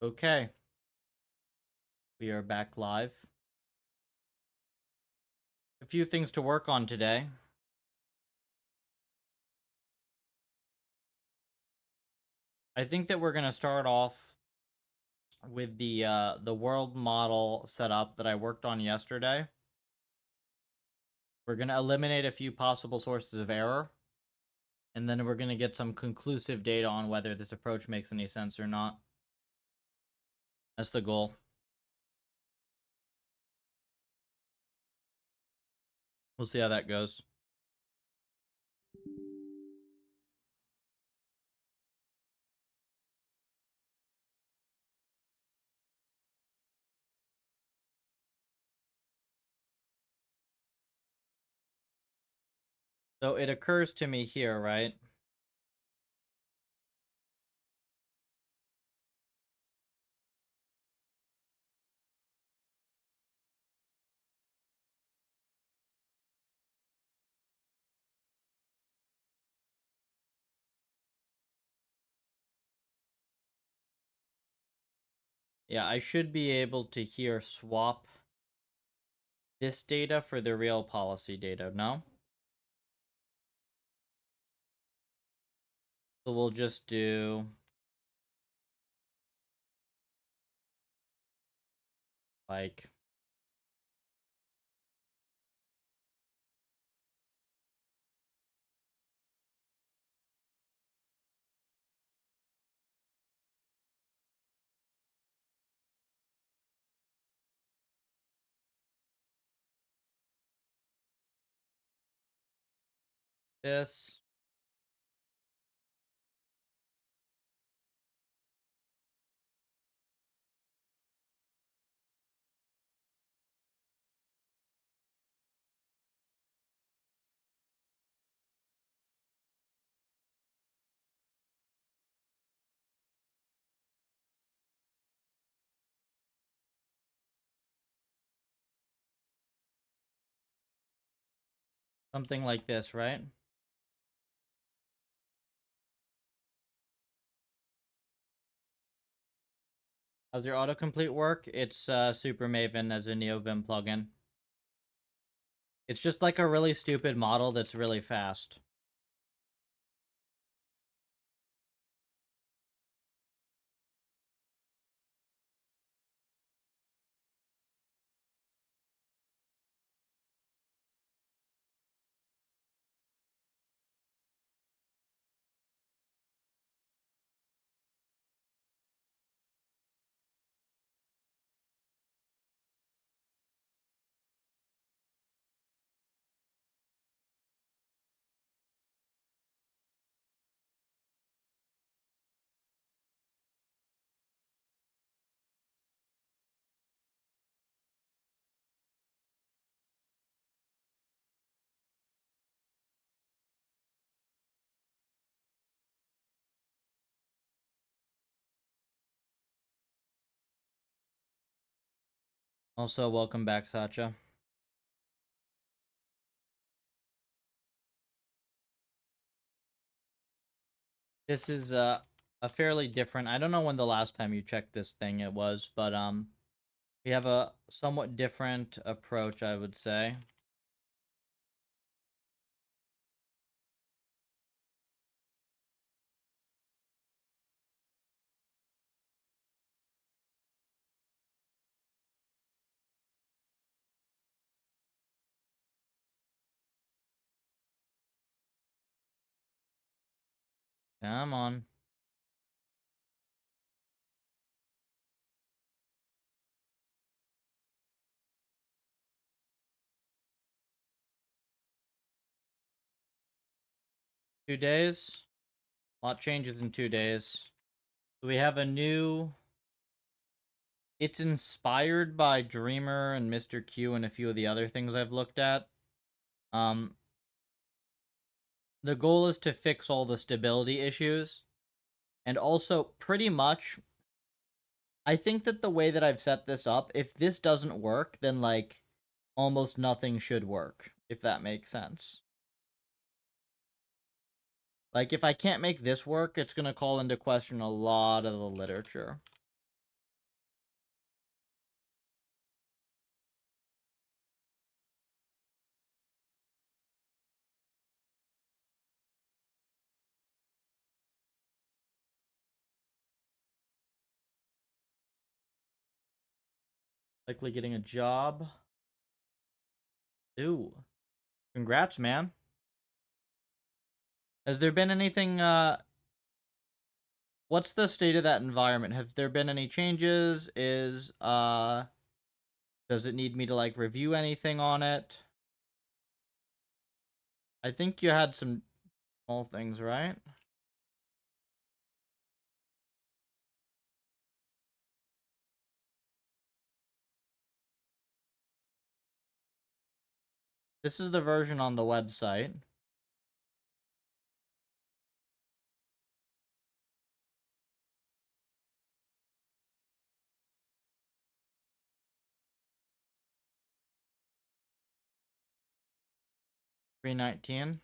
Okay, we are back live. A few things to work on today. I think that we're gonna start off with the world model setup that I worked on yesterday. We're gonna eliminate a few possible sources of error, and then we're gonna get some conclusive data on whether this approach makes any sense or not. That's the goal. We'll see how that goes. So it occurs to me here, right? Yeah, I should be able to here swap this data for the real policy data, no? So we'll just do like this. Something like this, right? How's your autocomplete work? It's Super Maven as a NeoVim plugin. It's just like a really stupid model that's really fast. Also, welcome back, Sacha. This is a fairly different. I don't know when the last time you checked this thing it was, but we have a somewhat different approach, I would say. Come on. Two days. A lot changes in 2 days. So we have a new. It's inspired by Dreamer and Mr. Q and a few of the other things I've looked at. Um, the goal is to fix all the stability issues. And also, pretty much, I think that the way that I've set this up, if this doesn't work, then, like, almost nothing should work, if that makes sense. Like, if I can't make this work, it's gonna call into question a lot of the literature. Likely getting a job. Ooh. Congrats, man. Has there been anything, what's the state of that environment? Have there been any changes? Does it need me to, like, review anything on it? I think you had some small things, right? This is the version on the website. $319.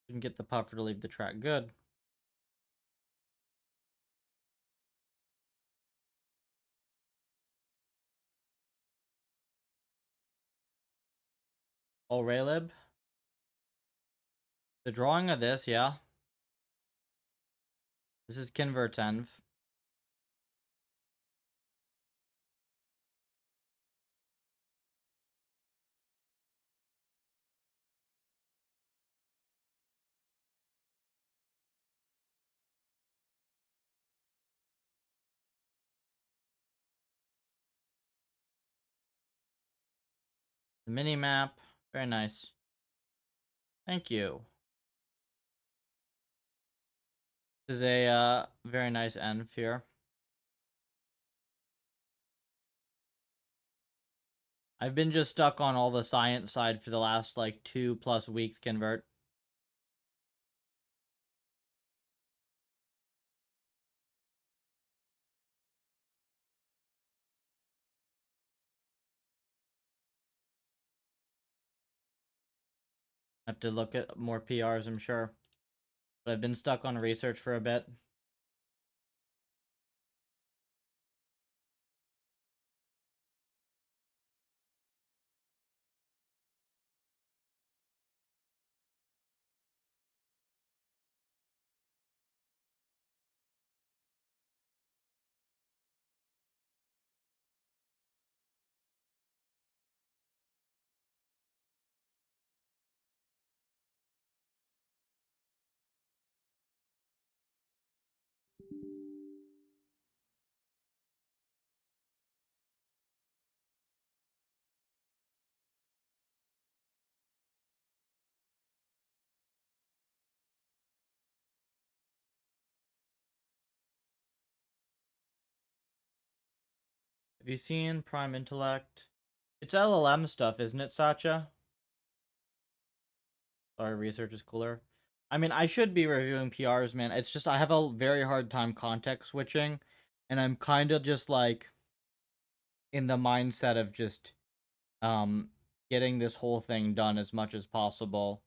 You can get the puffer to leave the track. Good. Oh, Raylib? The drawing of this, yeah. This is ConvertEnv. The mini map. Very nice. Thank you. This is a very nice env here. I've been just stuck on all the science side for the last like 2+ weeks, Convert. I have to look at more PRs, I'm sure. But I've been stuck on research for a bit. Have you seen Prime Intellect? It's LLM stuff, isn't it, Satya? Sorry, research is cooler. I mean, I should be reviewing PRs, man. It's just I have a very hard time context switching, and I'm kind of just like in the mindset of just um getting this whole thing done as much as possible.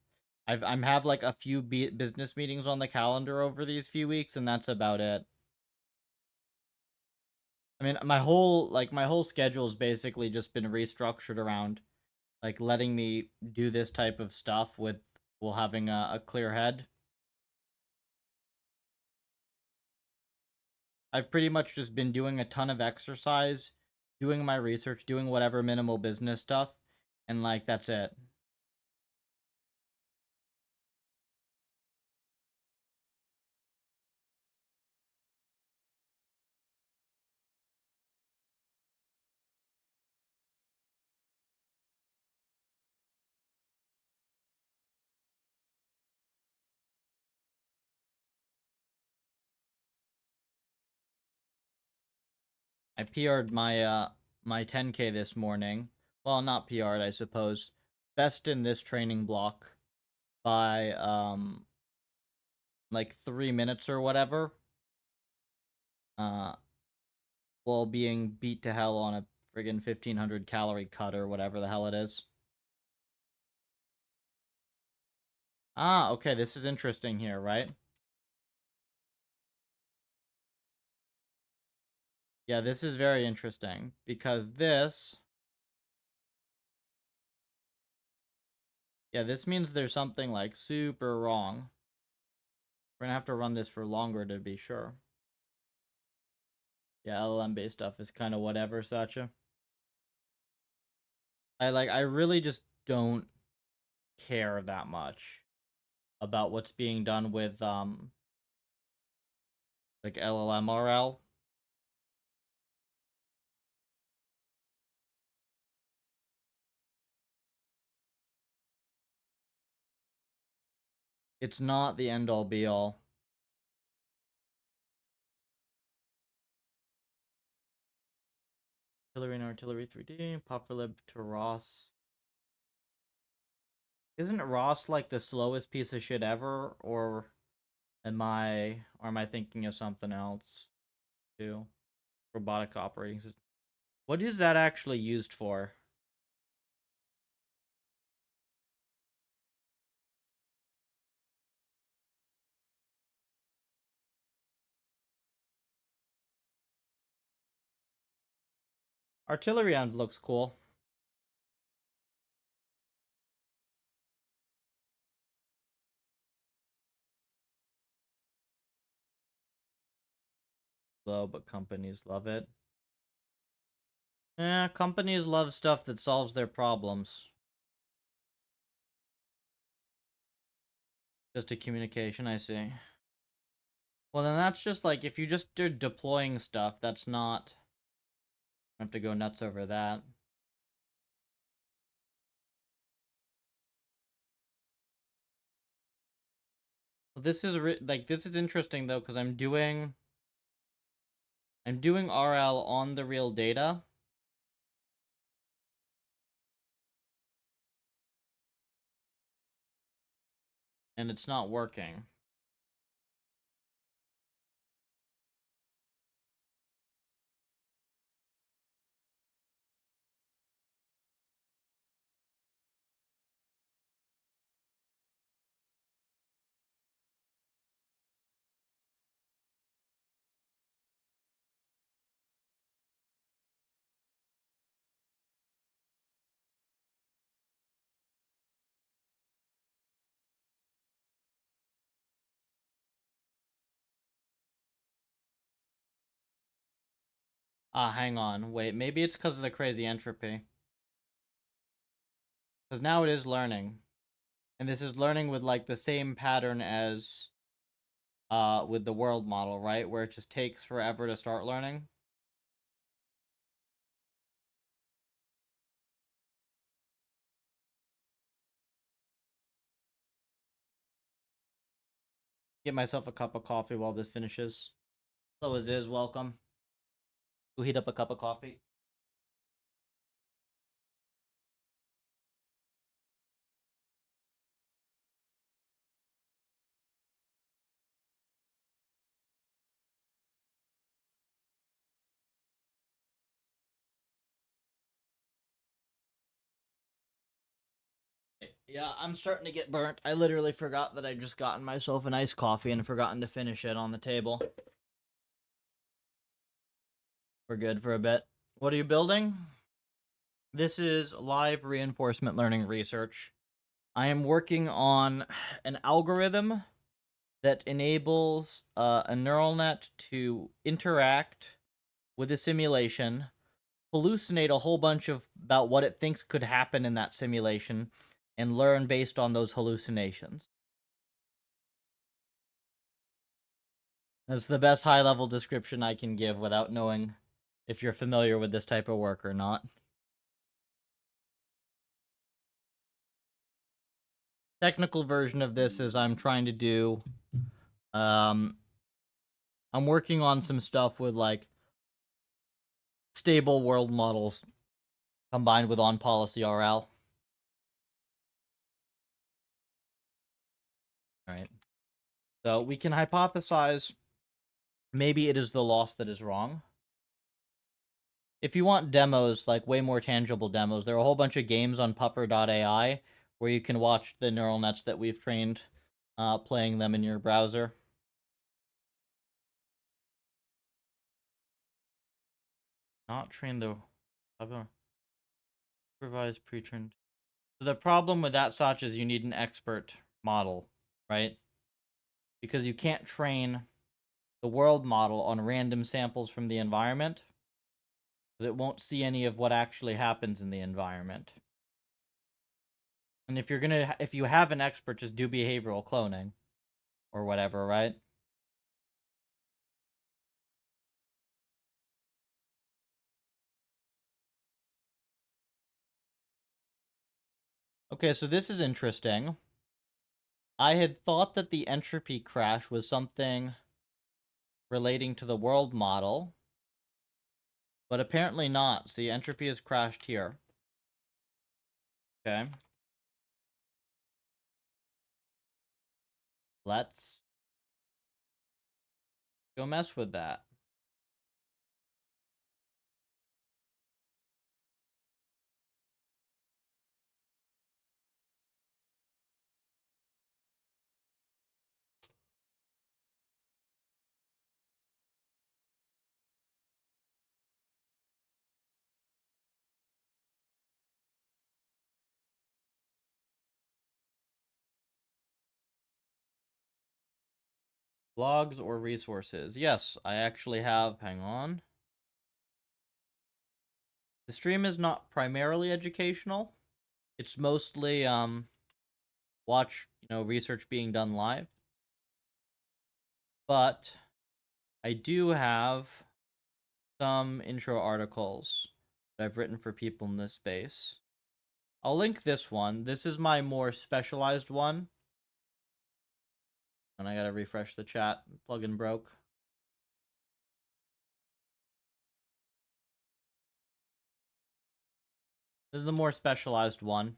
I'm have like a few business meetings on the calendar over these few weeks, and that's about it. I mean, my whole schedule's basically just been restructured around like letting me do this type of stuff with while having a clear head. I've pretty much just been doing a ton of exercise, doing my research, doing whatever minimal business stuff, and like that's it. I PR'd my 10K this morning. Well, not PR'd, I suppose. Best in this training block by like 3 minutes or whatever. Uh, while being beat to hell on a friggin' 1,500 calorie cut or whatever the hell it is. Ah, okay, this is interesting here, right? Yeah, this is very interesting because this... Yeah, this means there's something like super wrong. We're gonna have to run this for longer to be sure. Yeah, LLM based stuff is kind of whatever, Sacha. I really just don't care that much about what's being done with like LLMRL. It's not the end all be all. Artillery and Artillery 3D, PufferLib to Ross. Isn't Ross like the slowest piece of shit ever, or am I thinking of something else too? Robotic operating system. What is that actually used for? Artillery end looks cool. Slow, but companies love it. Yeah, companies love stuff that solves their problems. Just a communication, I see. Well, then that's just like, if you just are deploying stuff, that's not... I have to go nuts over that. Well, this is this is interesting though, because I'm doing RL on the real data. And it's not working. Ah, hang on. Wait, maybe it's because of the crazy entropy. Because now it is learning. And this is learning with like the same pattern as with the world model, right? Where it just takes forever to start learning. Get myself a cup of coffee while this finishes. Hello, Aziz, welcome. Go heat up a cup of coffee. Yeah, I'm starting to get burnt. I literally forgot that I just gotten myself an iced coffee and forgotten to finish it on the table. We're good for a bit. What are you building? This is live reinforcement learning research. I am working on an algorithm that enables a neural net to interact with a simulation, hallucinate a whole bunch of about what it thinks could happen in that simulation, and learn based on those hallucinations. That's the best high-level description I can give without knowing if you're familiar with this type of work or not. Technical version of this is I'm trying to do... I'm working on some stuff with, like, stable world models combined with on-policy RL. Alright. So we can hypothesize maybe it is the loss that is wrong. If you want demos, like way more tangible demos, there are a whole bunch of games on puffer.ai where you can watch the neural nets that we've trained playing them in your browser. Not train the supervised pre-trained. So the problem with that, Sach, is you need an expert model, right? Because you can't train the world model on random samples from the environment, because it won't see any of what actually happens in the environment. And if you have an expert, just do behavioral cloning or whatever, right? Okay, so this is interesting. I had thought that the entropy crash was something relating to the world model, but apparently not. See, entropy has crashed here. Okay. Let's go mess with that. Blogs or resources? Yes, I actually have. Hang on. The stream is not primarily educational. It's mostly watch, research being done live. But I do have some intro articles that I've written for people in this space. I'll link this one. This is my more specialized one. And I gotta refresh the chat. Plugin broke. This is the more specialized one.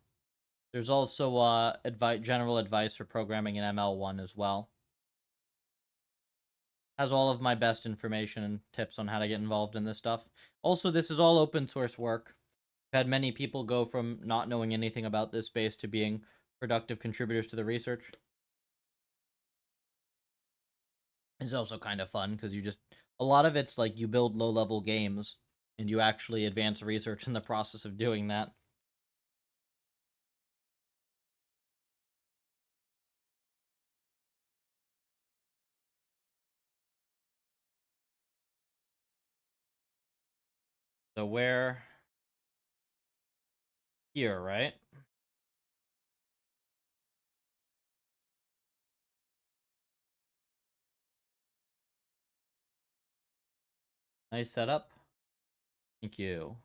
There's also general advice for programming in ML1 as well. Has all of my best information and tips on how to get involved in this stuff. Also, this is all open source work. I've had many people go from not knowing anything about this space to being productive contributors to the research. It's also kind of fun because a lot of it's like you build low-level games and you actually advance research in the process of doing that. So where here, right? Nice setup. Thank you.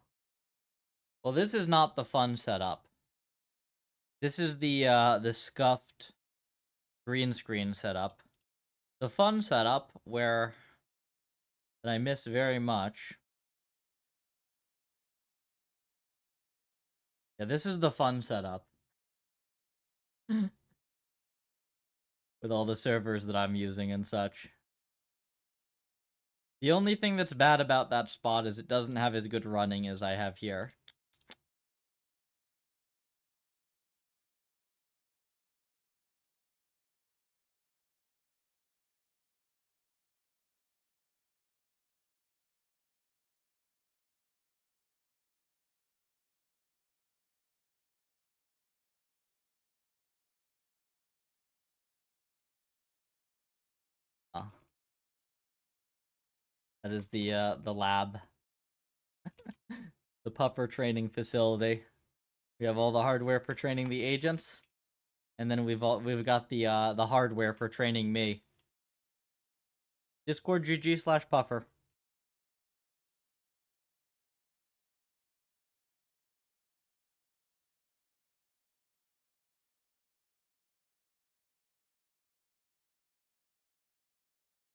Well, this is not the fun setup. This is the scuffed green screen setup. The fun setup that I miss very much. Yeah, this is the fun setup. With all the servers that I'm using and such. The only thing that's bad about that spot is it doesn't have as good running as I have here. That is the lab. The puffer training facility. We have all the hardware for training the agents, and then we've got the hardware for training me. Discord GG/puffer.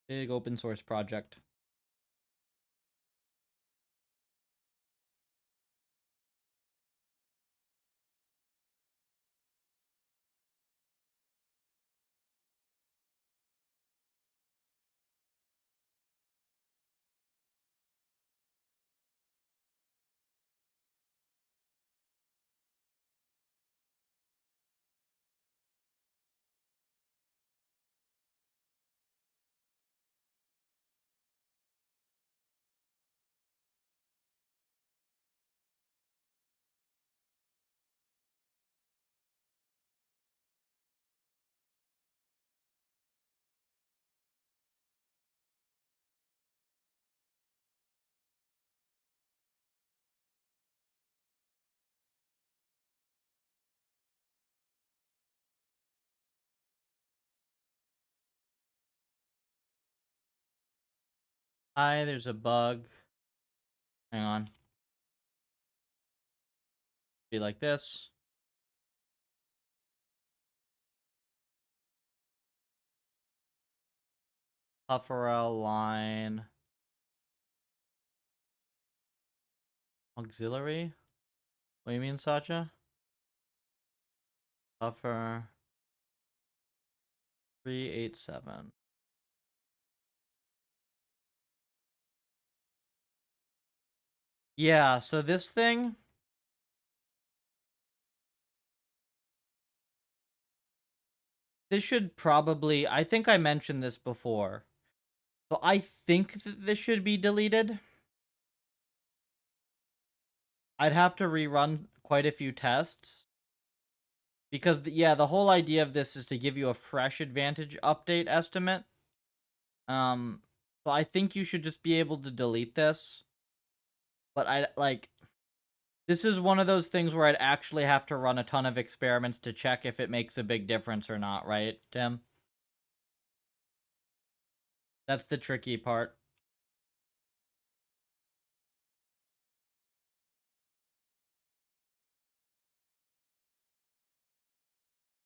Big open source project. Hi, there's a bug. Hang on. Be like this. PufferL line. Auxiliary? What do you mean, Satya? Buffer 387. Yeah, so this thing, this should probably, I think I mentioned this before. So I think that this should be deleted. I'd have to rerun quite a few tests. Because, yeah, the whole idea of this is to give you a fresh advantage update estimate. So I think you should just be able to delete this. But this is one of those things where I'd actually have to run a ton of experiments to check if it makes a big difference or not, right, Tim? That's the tricky part.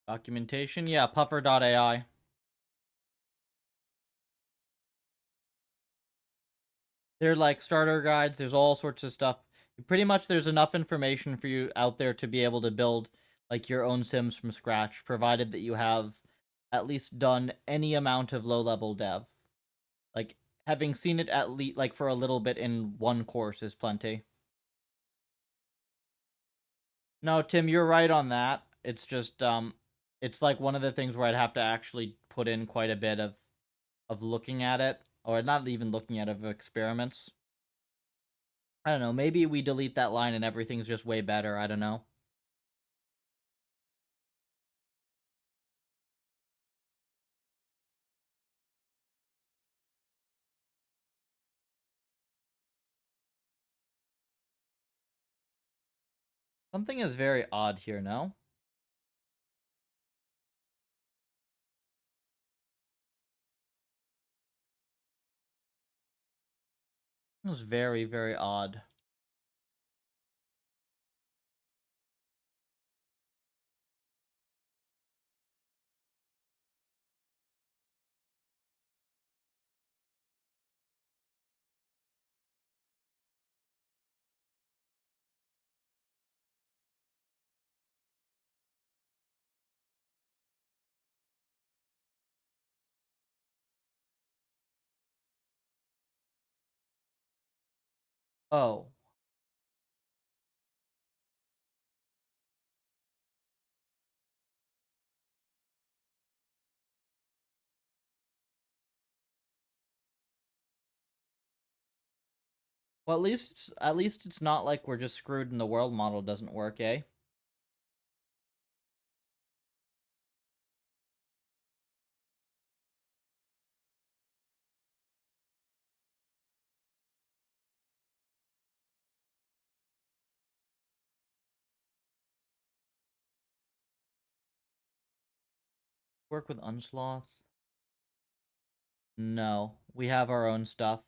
Documentation? Yeah, puffer.ai. They're like starter guides. There's all sorts of stuff. Pretty much there's enough information for you out there to be able to build like your own sims from scratch, provided that you have at least done any amount of low-level dev. Like having seen it at least like for a little bit in one course is plenty. No, Tim, you're right on that. It's just it's like one of the things where I'd have to actually put in quite a bit of looking at it, or not even looking at it, of experiments. I don't know, maybe we delete that line and everything's just way better, I don't know. Something is very odd here, no? It was very, very odd. Oh. Well, at least it's not like we're just screwed and the world model doesn't work, eh? Work with Unsloth? No. We have our own stuff.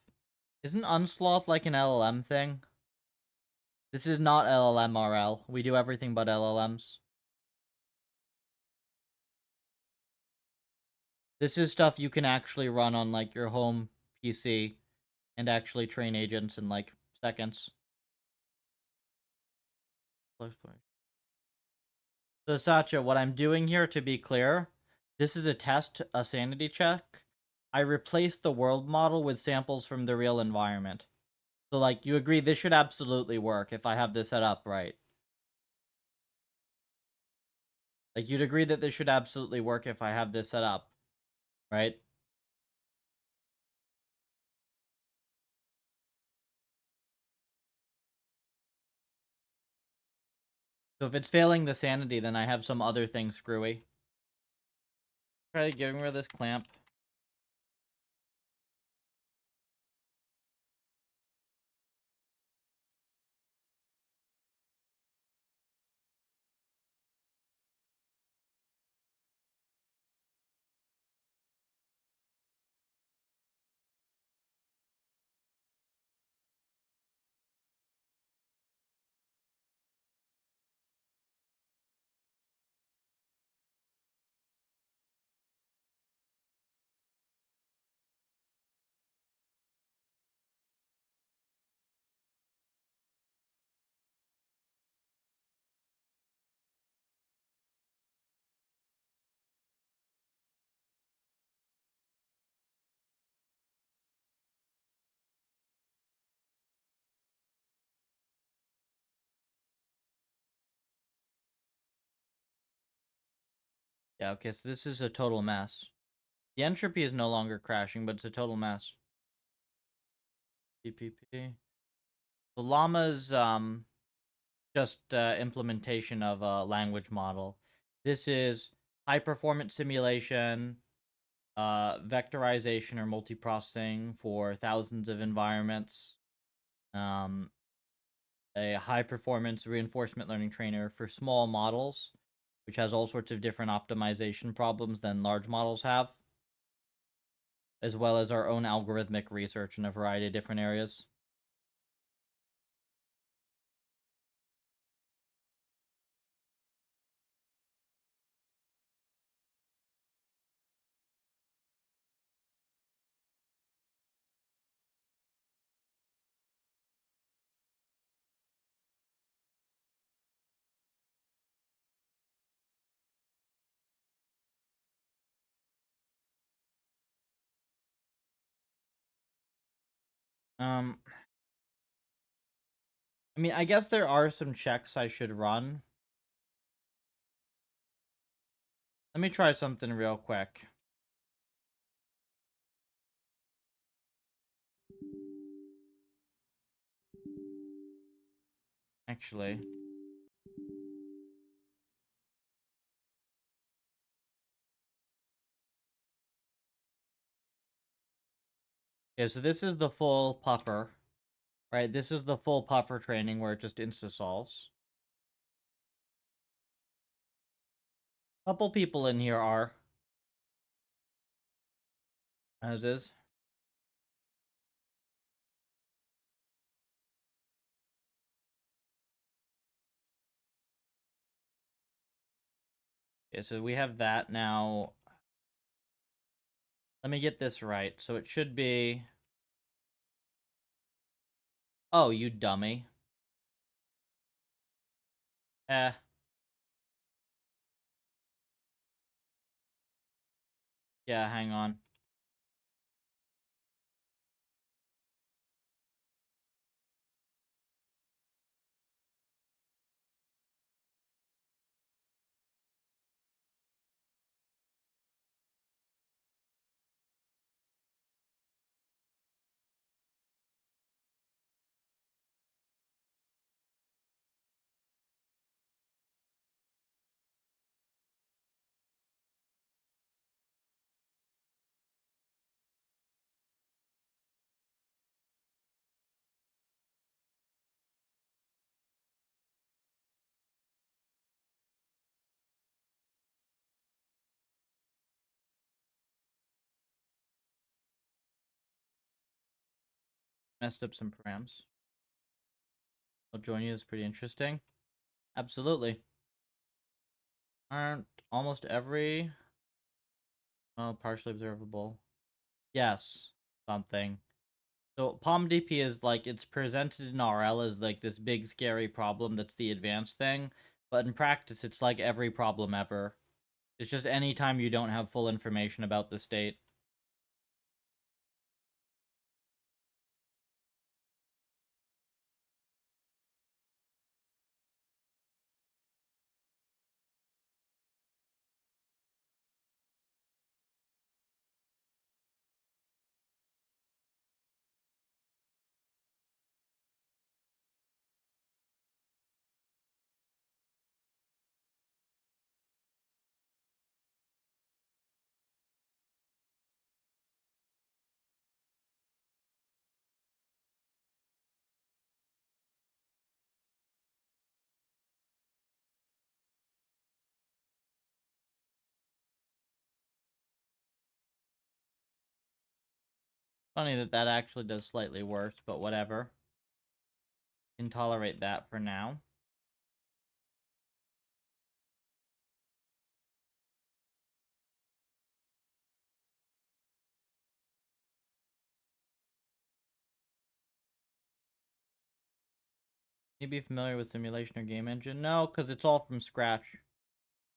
Isn't Unsloth like an LLM thing? This is not LLMRL. We do everything but LLMs. This is stuff you can actually run on like your home PC and actually train agents in like seconds. So Satya, what I'm doing here, to be clear, this is a test, a sanity check. I replaced the world model with samples from the real environment. So like, you agree this should absolutely work if I have this set up right. Like, you'd agree that this should absolutely work if I have this set up, right? So if it's failing the sanity, then I have some other thing screwy. Try getting rid of this clamp. Yeah, okay, so this is a total mess. The entropy is no longer crashing, but it's a total mess. TPP. The llama's just implementation of a language model. This is high performance simulation, vectorization or multiprocessing for thousands of environments, um, a high performance reinforcement learning trainer for small models, which has all sorts of different optimization problems than large models have, as well as our own algorithmic research in a variety of different areas. Um, I mean, I guess there are some checks I should run. Let me try something real quick. Actually. Okay, so this is the full puffer, right? This is the full puffer training where it just insta-solves. Couple people in here are. As is. Okay, so we have that now. Let me get this right. So it should be... Oh, you dummy. Eh. Yeah, hang on. Messed up some params. I'll join you. It's pretty interesting. Absolutely. Aren't almost every... Oh, partially observable. Yes. Something. So POMDP is like, it's presented in RL as like this big scary problem that's the advanced thing, but in practice it's like every problem ever. It's just any time you don't have full information about the state. Funny that that actually does slightly worse, but whatever. Can tolerate that for now. You be familiar with simulation or game engine? No, because it's all from scratch.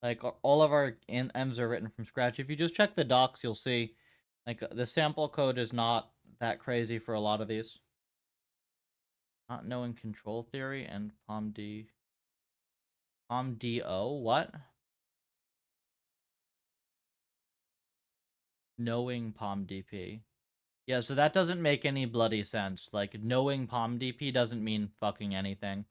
Like, all of our M's are written from scratch. If you just check the docs, you'll see, like, the sample code is not that crazy for a lot of these. Not knowing control theory and POMD... POMDO? What? Knowing Palm DP. Yeah, so that doesn't make any bloody sense. Like, knowing Palm DP doesn't mean fucking anything.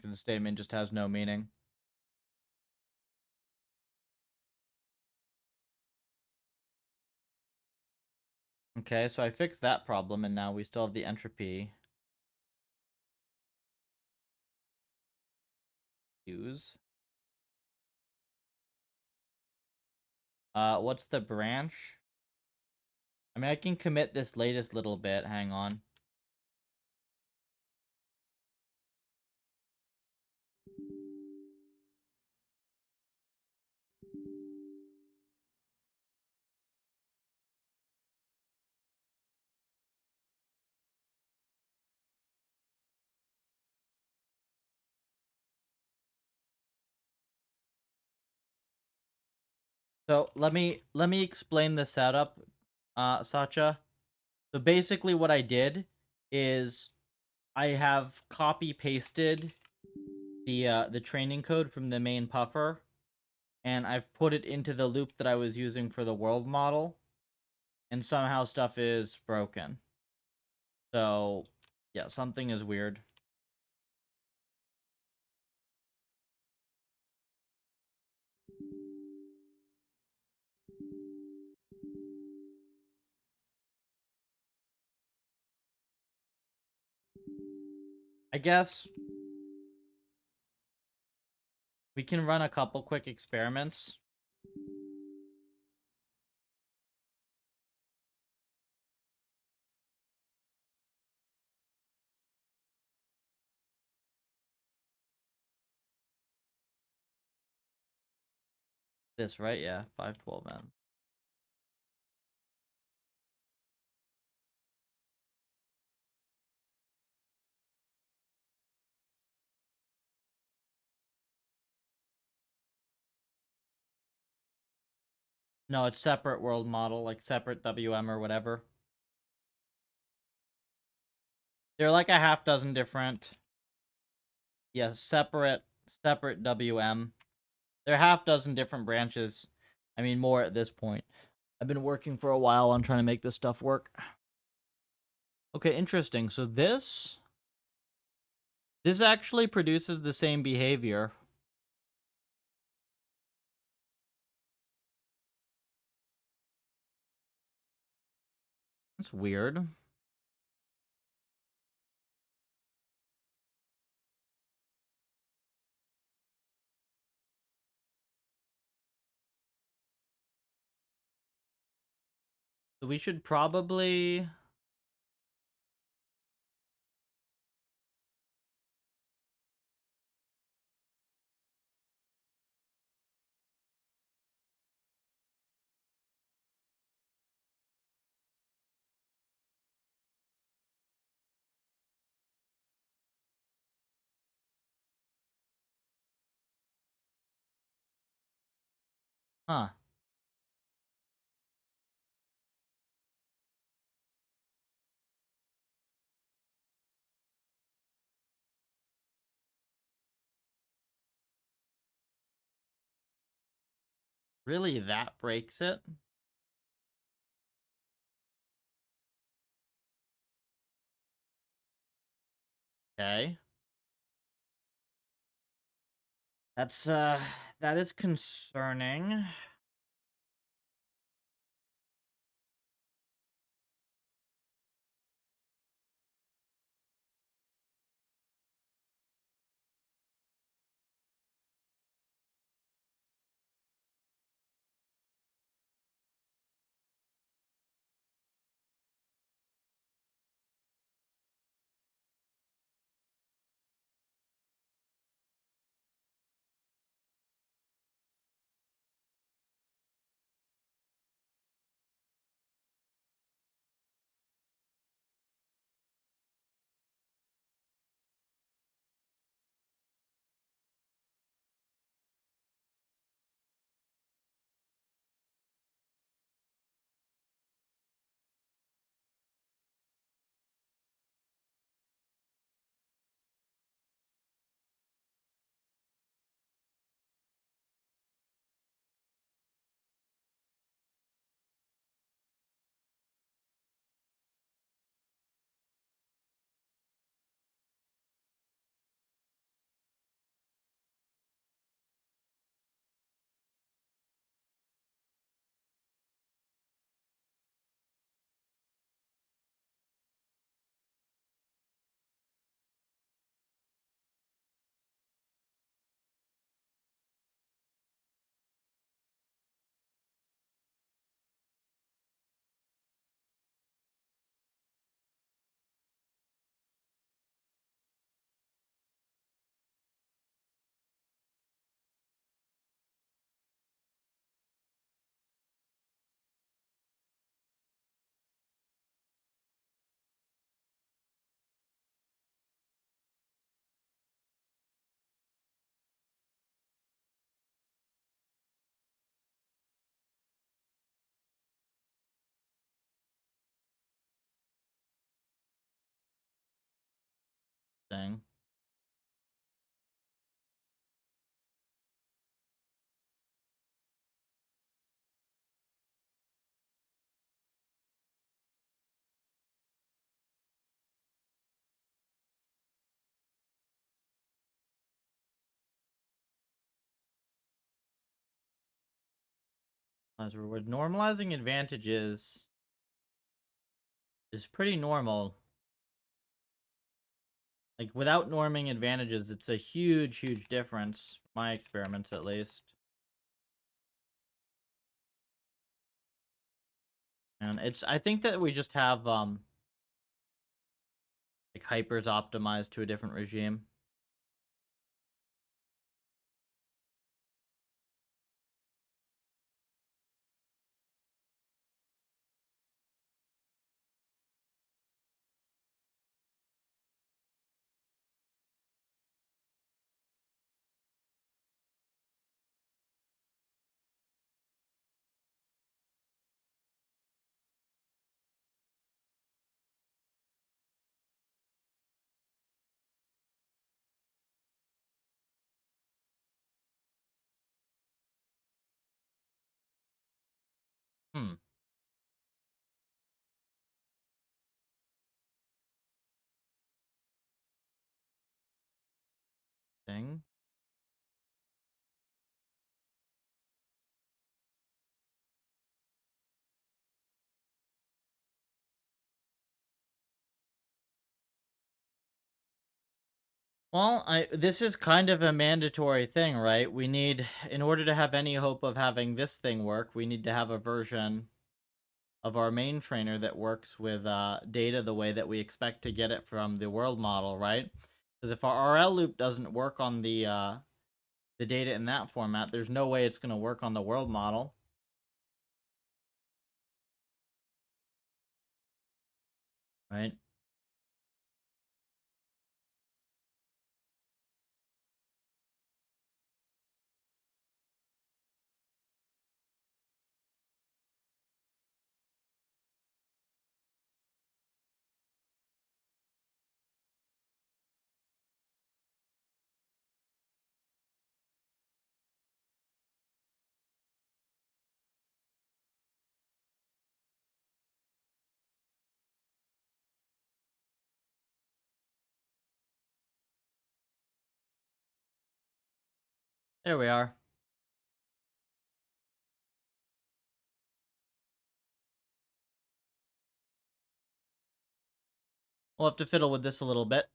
The statement just has no meaning. Okay, so I fixed that problem, and now we still have the entropy. Use. What's the branch? I mean, I can commit this latest little bit. Hang on. So let me explain the setup, Sacha. So basically, what I did is I have copy pasted the training code from the main puffer, and I've put it into the loop that I was using for the world model, and somehow stuff is broken. So yeah, something is weird. I guess we can run a couple quick experiments. This, right? Yeah, 512M. No, it's separate world model, like separate WM or whatever. They're like a half dozen different. Yeah, separate WM. They're a half dozen different branches. I mean, more at this point. I've been working for a while on trying to make this stuff work. Okay, interesting. So this actually produces the same behavior. That's weird. So we should probably... Huh. Really, that breaks it? Okay. That's, that is concerning. Thing. As reward. Normalizing advantages is pretty normal. Like, without norming advantages, it's a huge, huge difference. My experiments, at least. And I think that we just have, like, hypers optimized to a different regime. Hmm. Thing. Well, this is kind of a mandatory thing, right? We need, in order to have any hope of having this thing work, we need to have a version of our main trainer that works with data the way that we expect to get it from the world model, right? Because if our RL loop doesn't work on the data in that format, there's no way it's going to work on the world model. Right? There we are. We'll have to fiddle with this a little bit.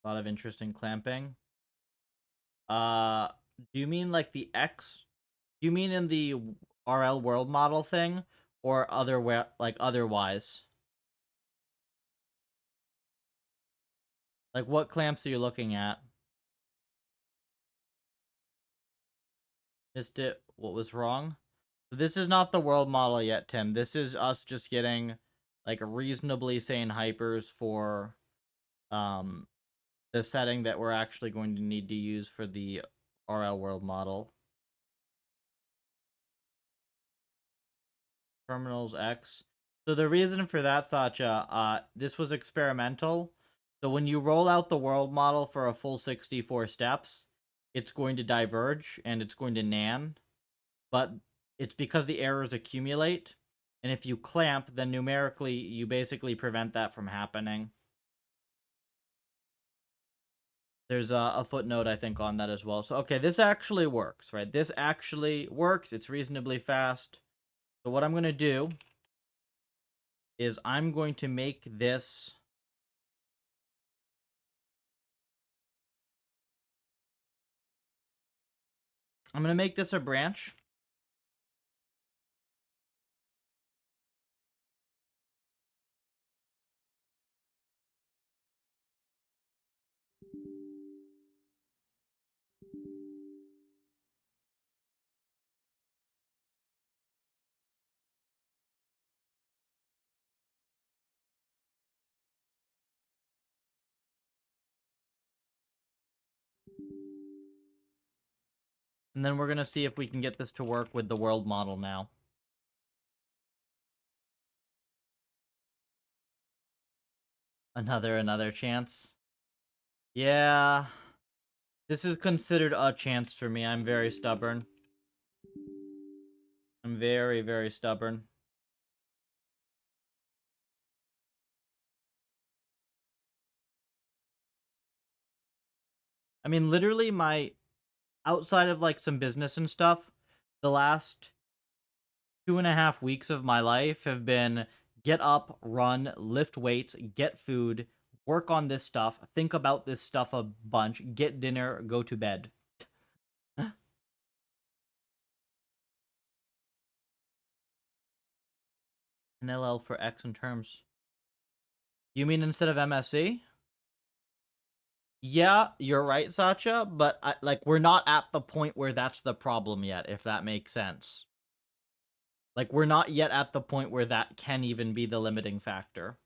A lot of interesting clamping. Do you mean like the X? Do you mean in the RL world model thing, or like otherwise? Like, what clamps are you looking at? Missed it. What was wrong? This is not the world model yet, Tim. This is us just getting like reasonably sane hypers for um the setting that we're actually going to need to use for the RL world model. Terminals X. So the reason for that, Satcha, this was experimental. So when you roll out the world model for a full 64 steps, it's going to diverge and it's going to nan. But it's because the errors accumulate. And if you clamp, then numerically, you basically prevent that from happening. There's a footnote, I think, on that as well. So, okay, this actually works, right? This actually works. It's reasonably fast. So what I'm going to do is I'm going to make this... I'm going to make this a branch. And then we're gonna see if we can get this to work with the world model now. Another chance. Yeah. This is considered a chance for me. I'm very stubborn. I'm very, very stubborn. I mean, literally outside of, like, some business and stuff, the last 2.5 weeks of my life have been get up, run, lift weights, get food, work on this stuff, think about this stuff a bunch, get dinner, go to bed. An LL for X in terms. You mean instead of MSC? Yeah, you're right, Sacha, but like, we're not at the point where that's the problem yet, if that makes sense. Like, we're not yet at the point where that can even be the limiting factor.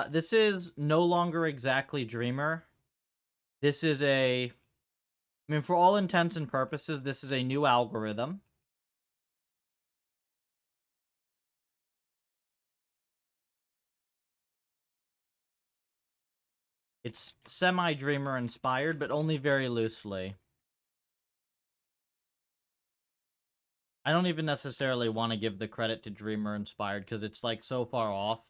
This is no longer exactly Dreamer. This is I mean, for all intents and purposes, this is a new algorithm. It's semi-Dreamer inspired, but only very loosely. I don't even necessarily want to give the credit to Dreamer inspired, because it's, like, so far off.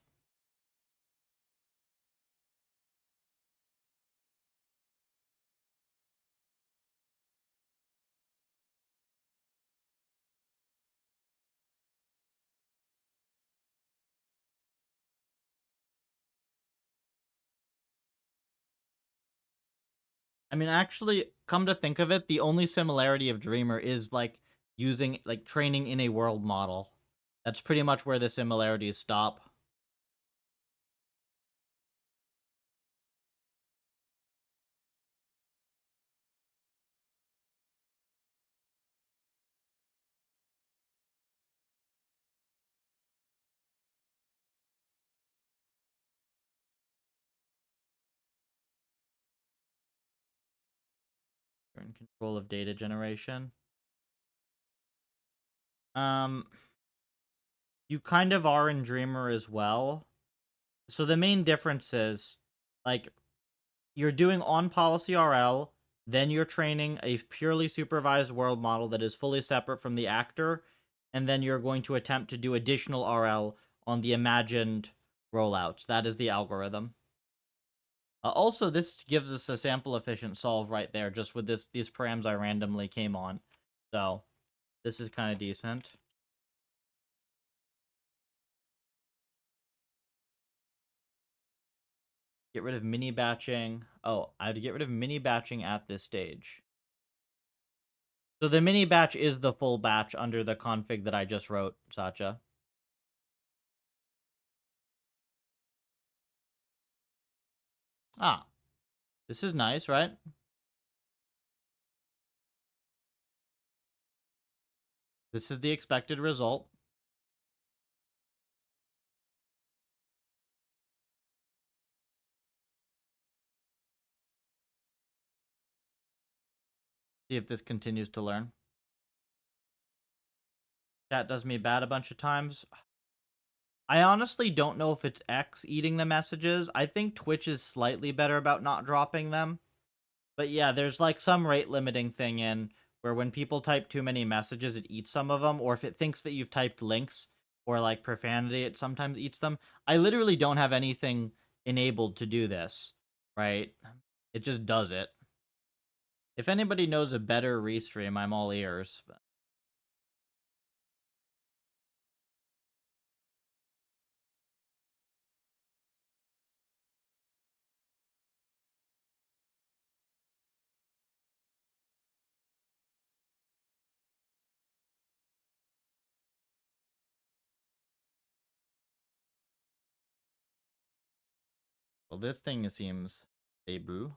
I mean, actually, come to think of it, the only similarity of Dreamer is, like, using, like, training in a world model. That's pretty much where the similarities stop. You're in control of data generation. Um, you kind of are in Dreamer as well. So the main difference is, like, you're doing on policy RL, then you're training a purely supervised world model that is fully separate from the actor, and then you're going to attempt to do additional RL on the imagined rollouts. That is the algorithm. Also, this gives us a sample efficient solve right there, just with these params I randomly came on. So this is kind of decent. Get rid of mini batching. Oh, I have to get rid of mini batching at this stage. So the mini batch is the full batch under the config that I just wrote, Sacha. Ah, this is nice, right? This is the expected result. See if this continues to learn. Chat does me bad a bunch of times. I honestly don't know if it's X eating the messages. I think Twitch is slightly better about not dropping them. But yeah, there's, like, some rate limiting thing in where when people type too many messages, it eats some of them. Or if it thinks that you've typed links or, like, profanity, it sometimes eats them. I literally don't have anything enabled to do this, right? It just does it. If anybody knows a better restream, I'm all ears. Well, this thing seems stable.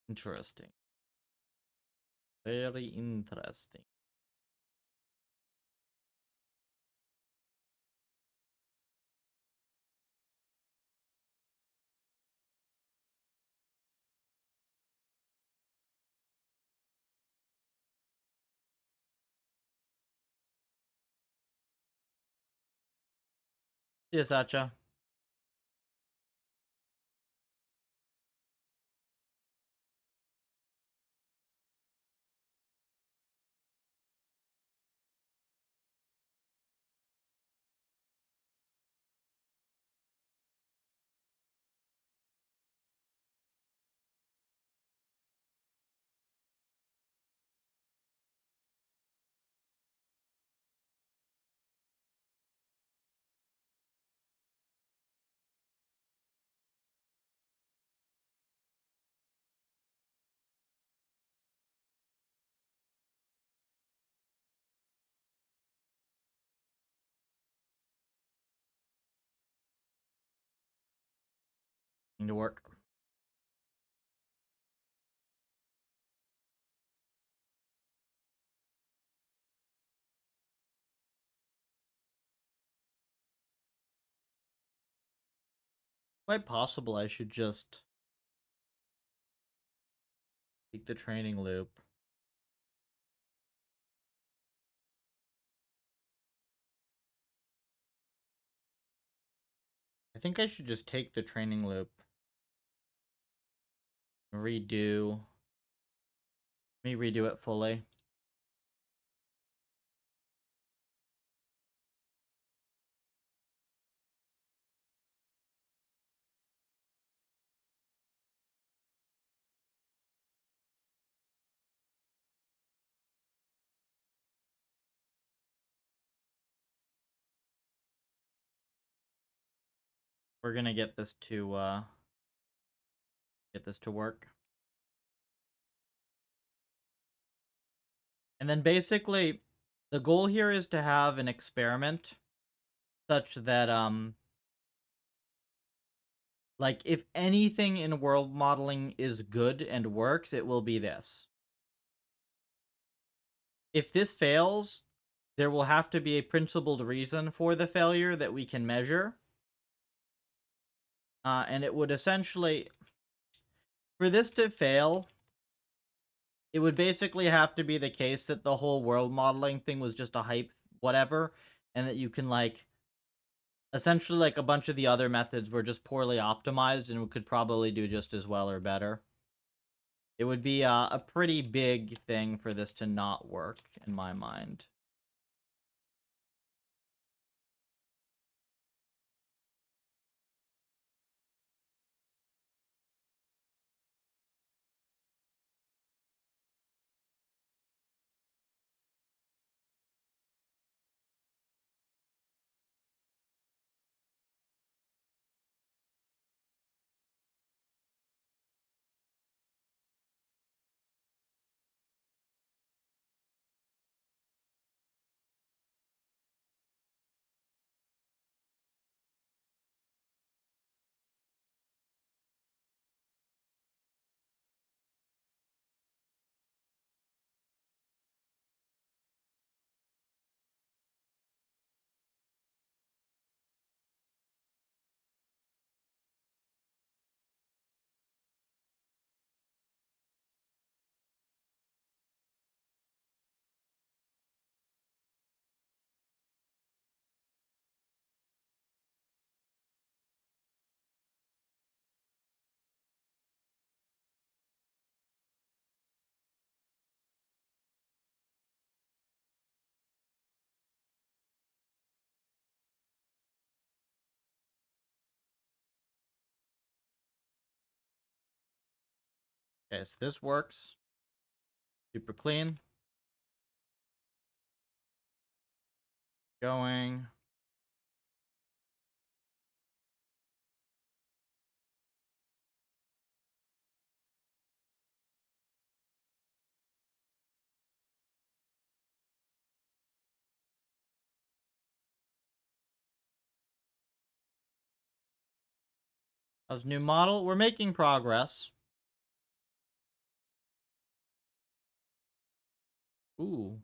Interesting. Very interesting. Yes, Acha. Need to work. Quite possible I should just take the training loop. I think I should just take the training loop. Redo. Let me redo it fully. We're gonna get this to work. And then basically the goal here is to have an experiment such that like if anything in world modeling is good and works, it will be this. If this fails, there will have to be a principled reason for the failure that we can measure. And it would essentially, for this to fail, it would basically have to be the case that the whole world modeling thing was just a hype, whatever, and that you can, like, essentially, like, a bunch of the other methods were just poorly optimized and could probably do just as well or better. It would be a pretty big thing for this to not work, in my mind. Okay, so this works. Super clean. Going. How's new model? We're making progress. Ooh.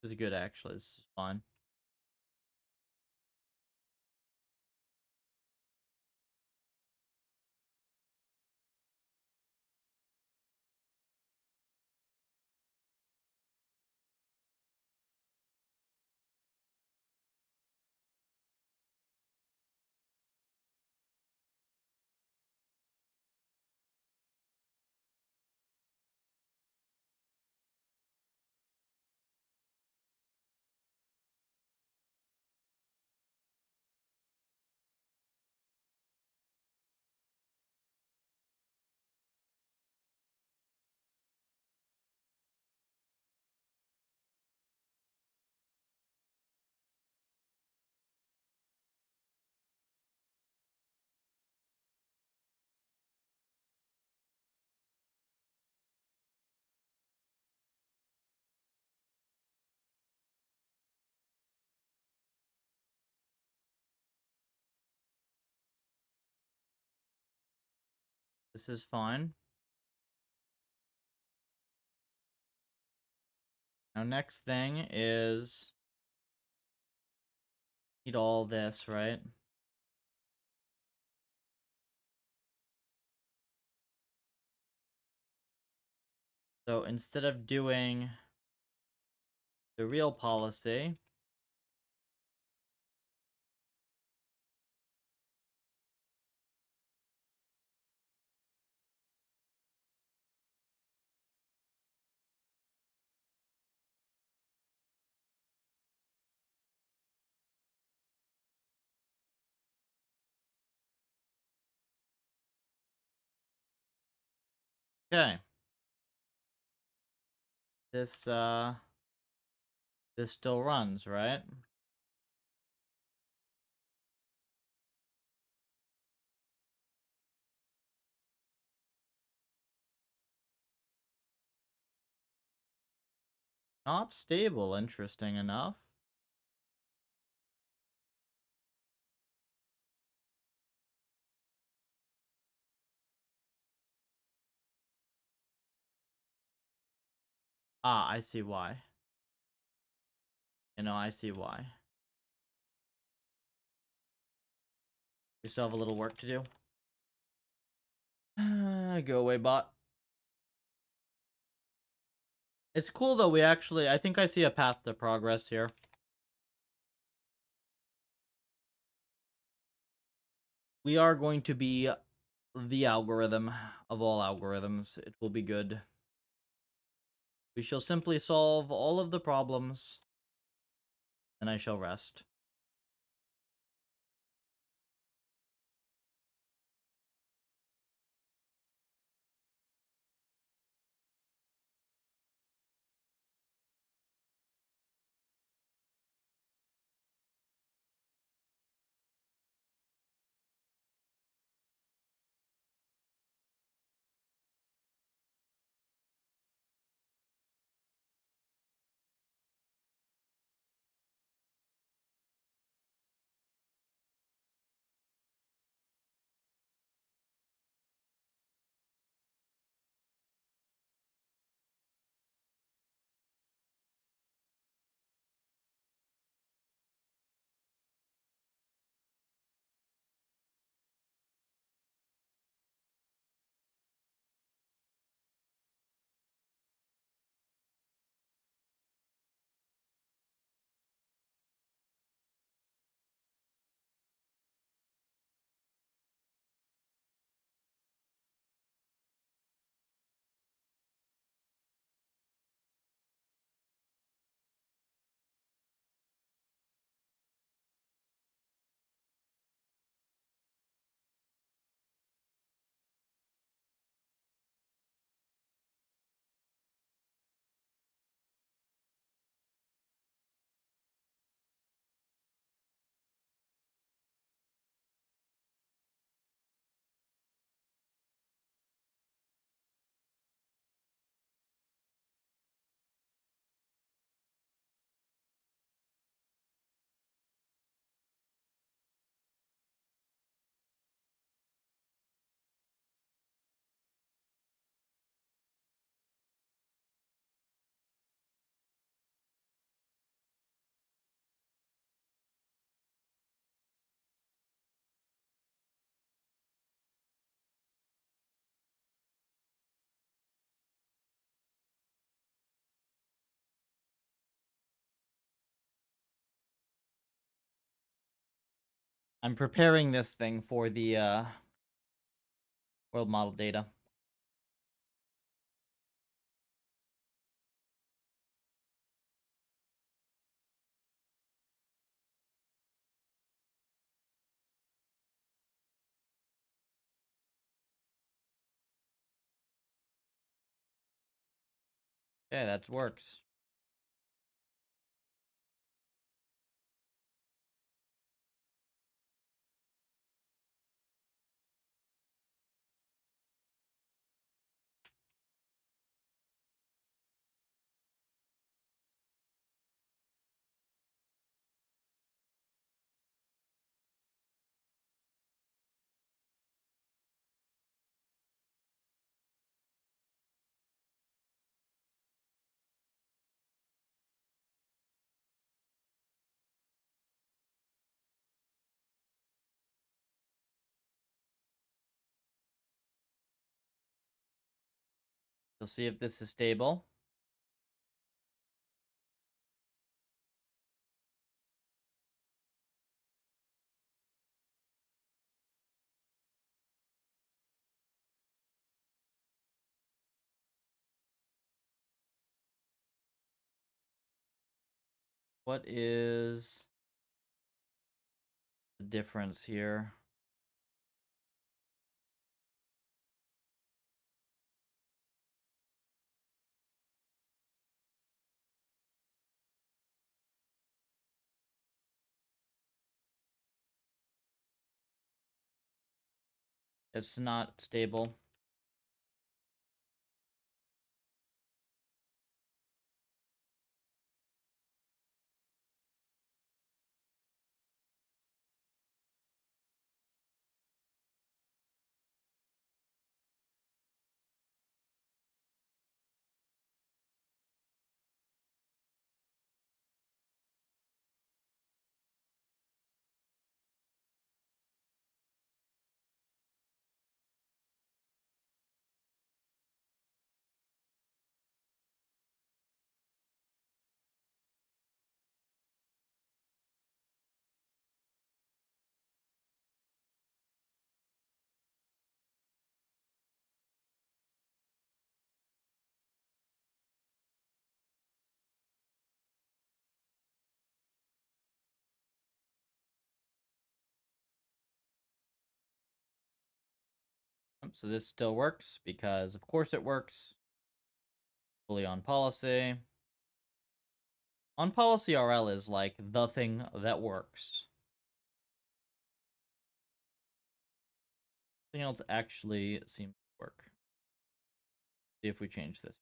This is good, actually. This is fun. This is fine. Now, next thing is need all this, right? So instead of doing the real policy, okay. This still runs, right? Not stable, interesting enough. Ah, I see why. I see why. We still have a little work to do. Go away, bot. It's cool, though, I think I see a path to progress here. We are going to be the algorithm of all algorithms. It will be good. We shall simply solve all of the problems, and I shall rest. I'm preparing this thing for the world model data. Okay, that works. You'll see if this is stable. What is the difference here? It's not stable. So this still works because, of course, it works. Fully on policy. On policy RL is like the thing that works. Nothing else actually seems to work. See if we change this.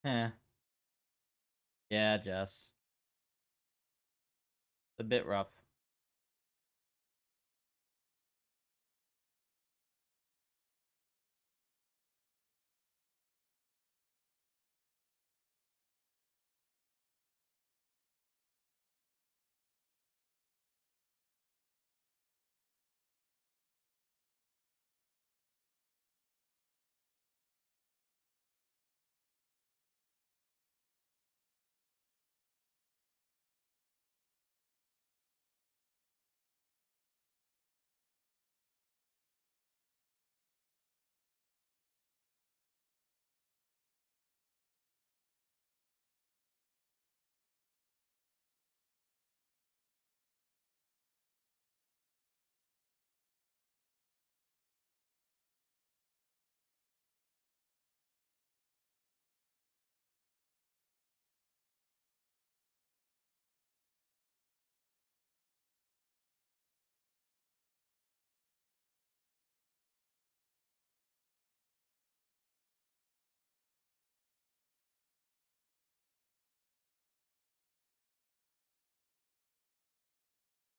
Eh. Yeah, Jess. It's a bit rough.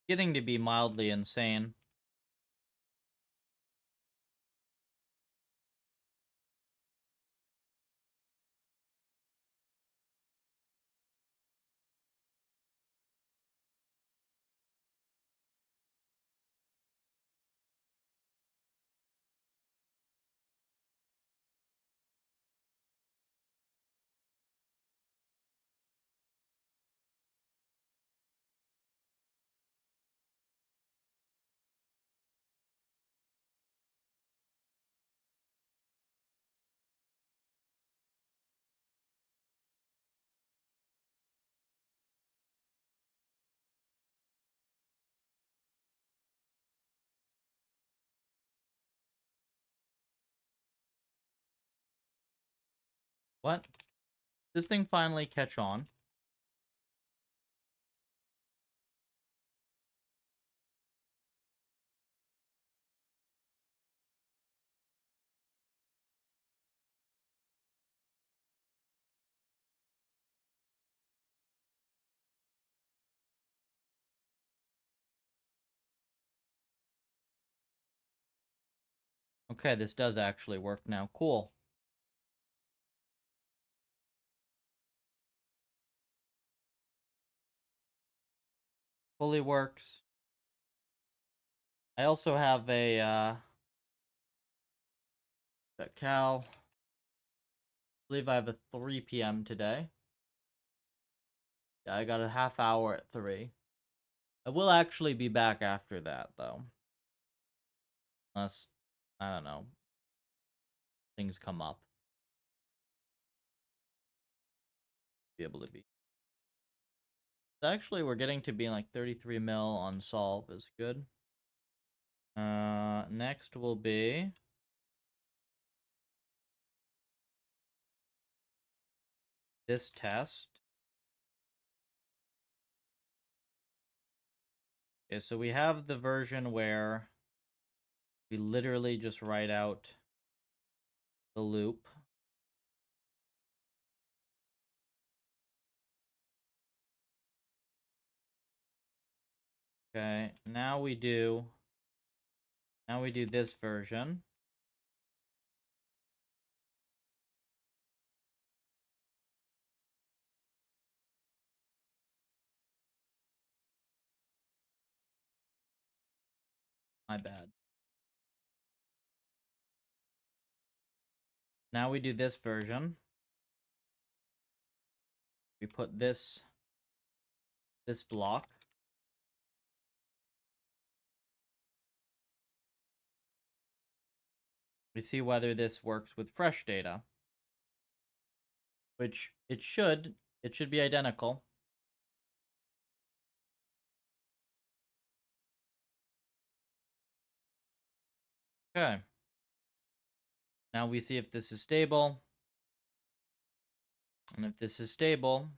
Getting to be mildly insane. What? This thing finally catch on? Okay, this does actually work now. Cool. Fully works. I also have a Cal. I believe I have a 3 p.m. today. Yeah, I got a half hour at 3. I will actually be back after that, though. Unless, I don't know, things come up. Be able to be. So actually, we're getting to being like 33 mil on solve is good. Next will be this test. Okay, so we have the version where we literally just write out the loop. Okay, now we do this version. My bad. Now we do this version. We put this block. We see whether this works with fresh data. Which it should be identical. Okay. Now we see if this is stable. And if this is stable,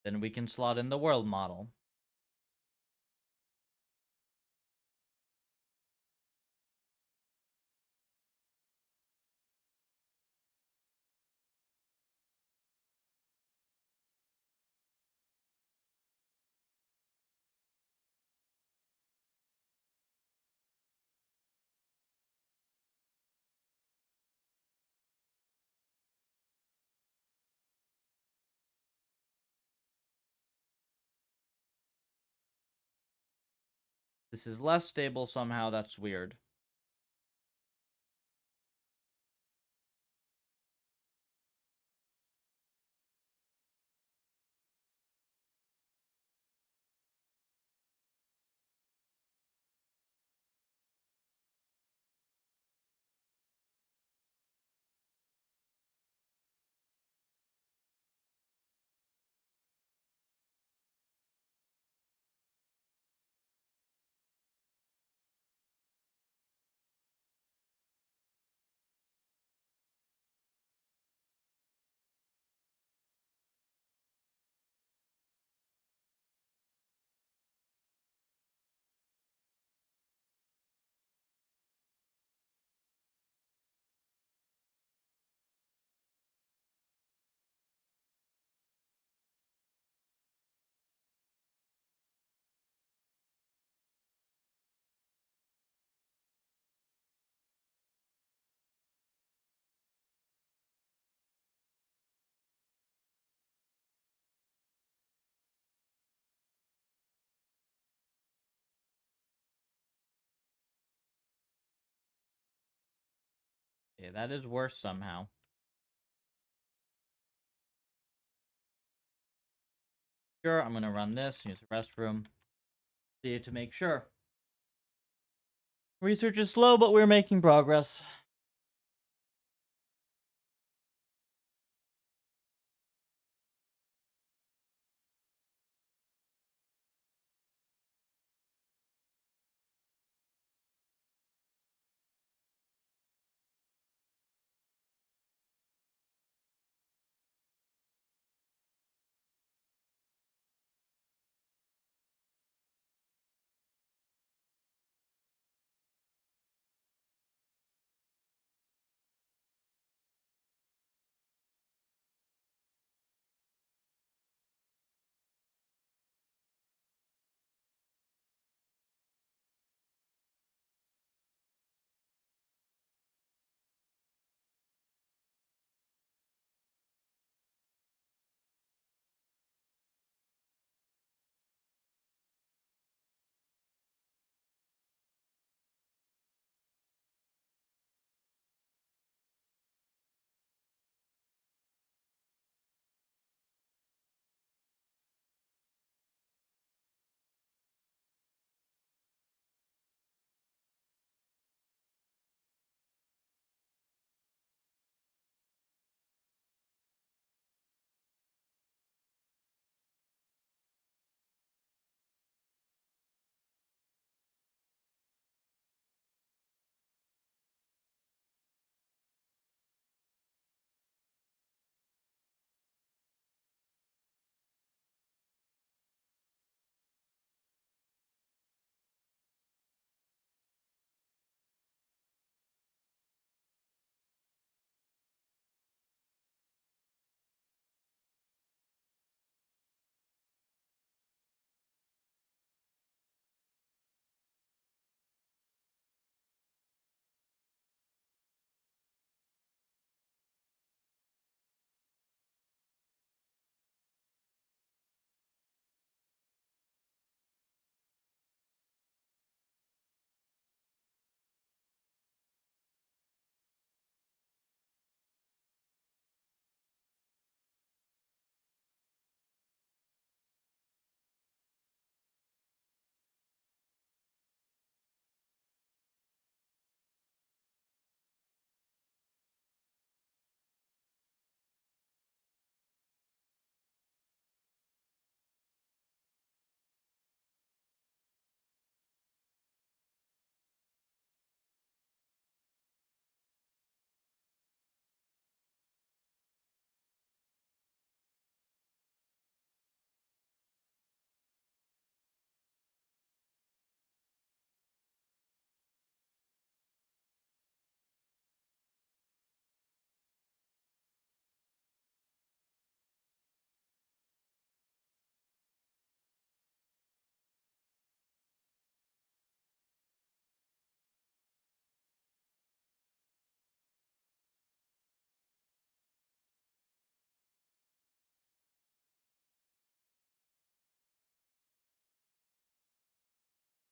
then we can slot in the world model. This is less stable somehow. That's weird. Yeah, that is worse somehow. Sure, I'm gonna run this, use the restroom, see to make sure. Research is slow, but we're making progress.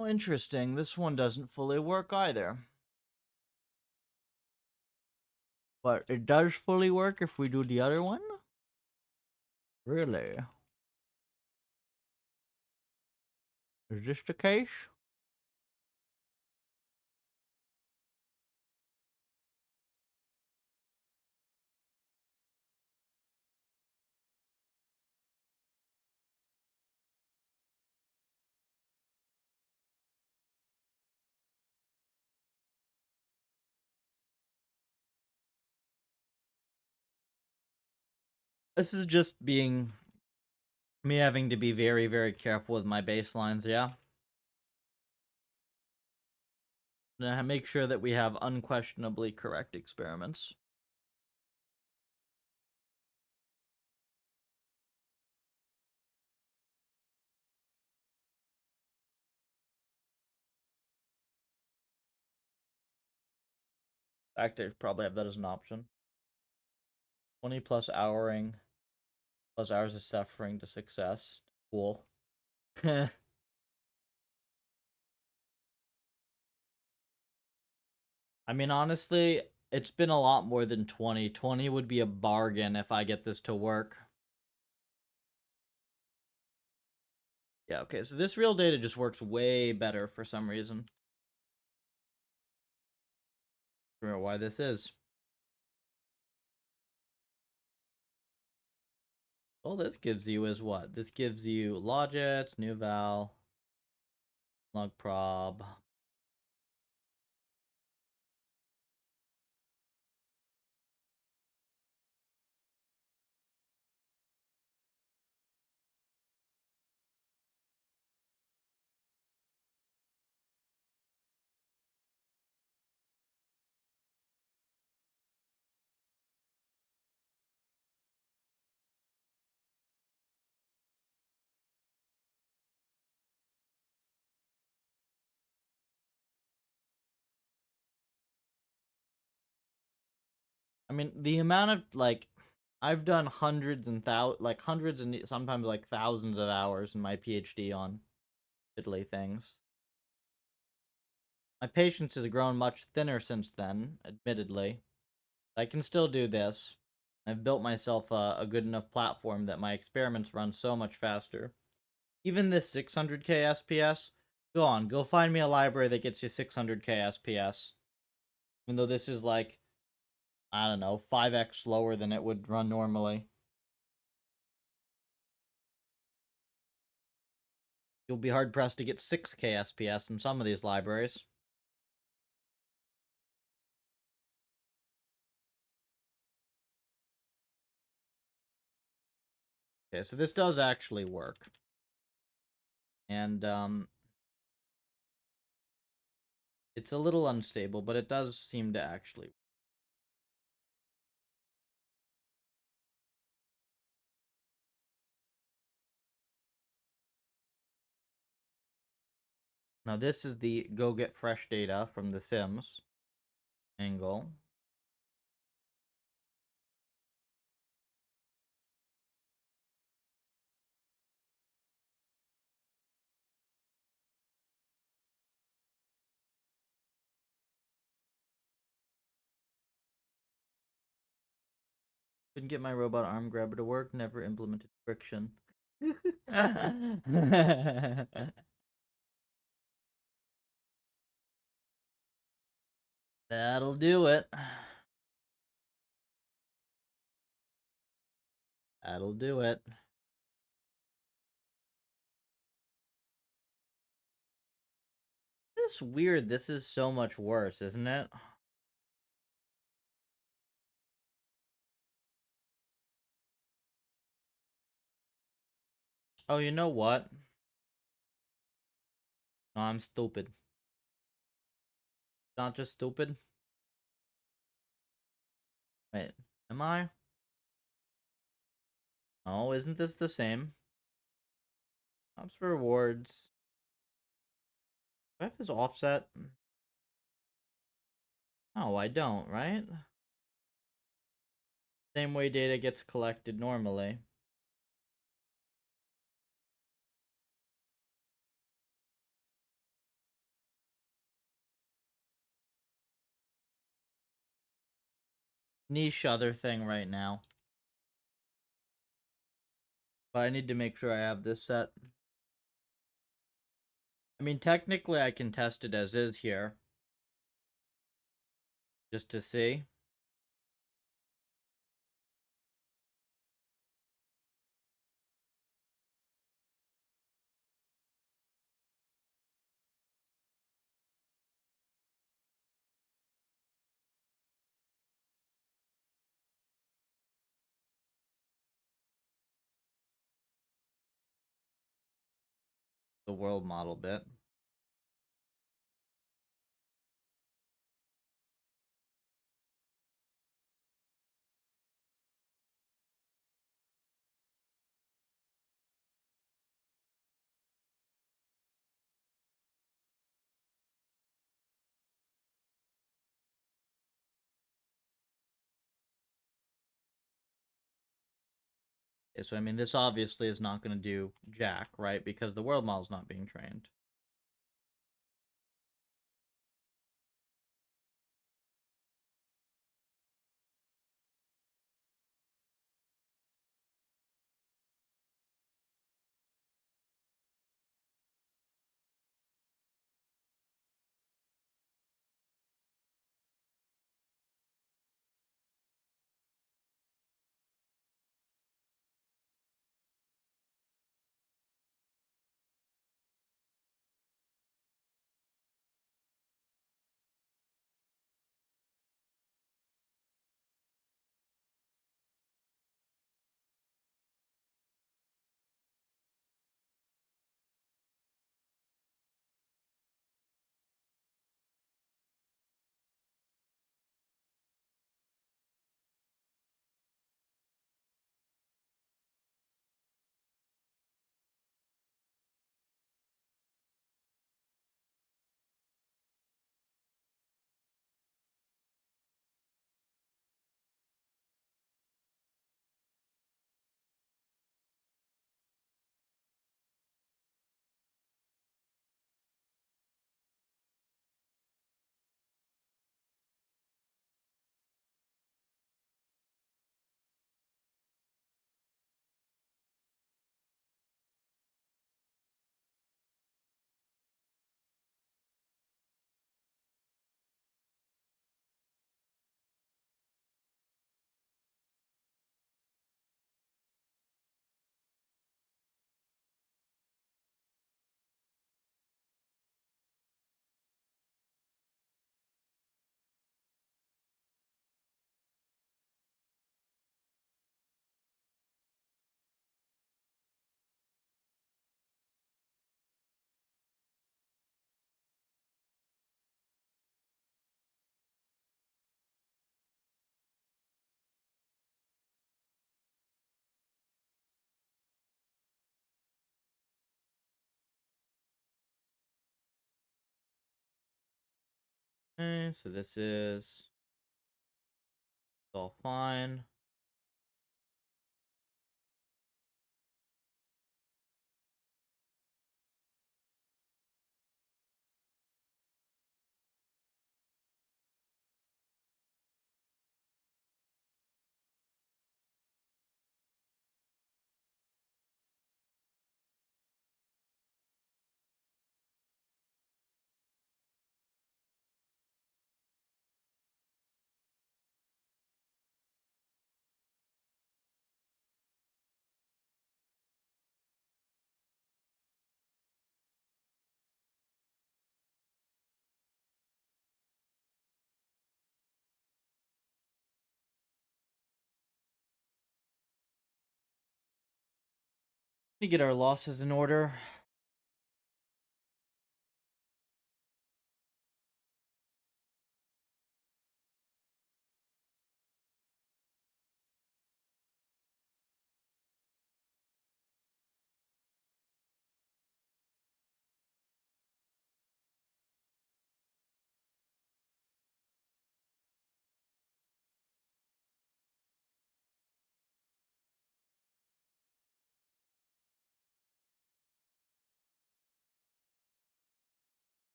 Oh, interesting. This one doesn't fully work either. But it does fully work if we do the other one? Really? Is this the case? This is just being me having to be very, very careful with my baselines, yeah? Make sure that we have unquestionably correct experiments. In fact, I probably have that as an option. 20 plus houring plus hours of suffering to success. Cool. I mean, honestly, it's been a lot more than 20. 20 would be a bargain if I get this to work. Yeah, okay, so this real data just works way better for some reason. I don't know why this is. All this gives you is what? This gives you logit, new val, log prob. I mean, the amount of, like, I've done hundreds and hundreds and sometimes like thousands of hours in my PhD on fiddly things. My patience has grown much thinner since then, admittedly. I can still do this. I've built myself a good enough platform that my experiments run so much faster. Even this 600k SPS, go find me a library that gets you 600k SPS. Even though this is like, I don't know, 5x slower than it would run normally. You'll be hard pressed to get 6k SPS in some of these libraries. Okay, so this does actually work. And, it's a little unstable, but it does seem to actually. Now this is the go get fresh data from the Sims angle. Couldn't get my robot arm grabber to work, never implemented friction. That'll do it. That'll do it. It's weird. This is so much worse, isn't it? Oh, you know what? No, I'm stupid. Not just stupid. Wait, am I? Oh, isn't this the same? Ops for rewards. Do I have this offset? Oh, I don't, right? Same way data gets collected normally. niche other thing right now. But I need to make sure I have this set. I mean, technically I can test it as is here. Just to see. The world model bit. Okay, so I mean, this obviously is not going to do jack, right? Because the world model's not being trained. Okay, so this is all fine. Let me get our losses in order.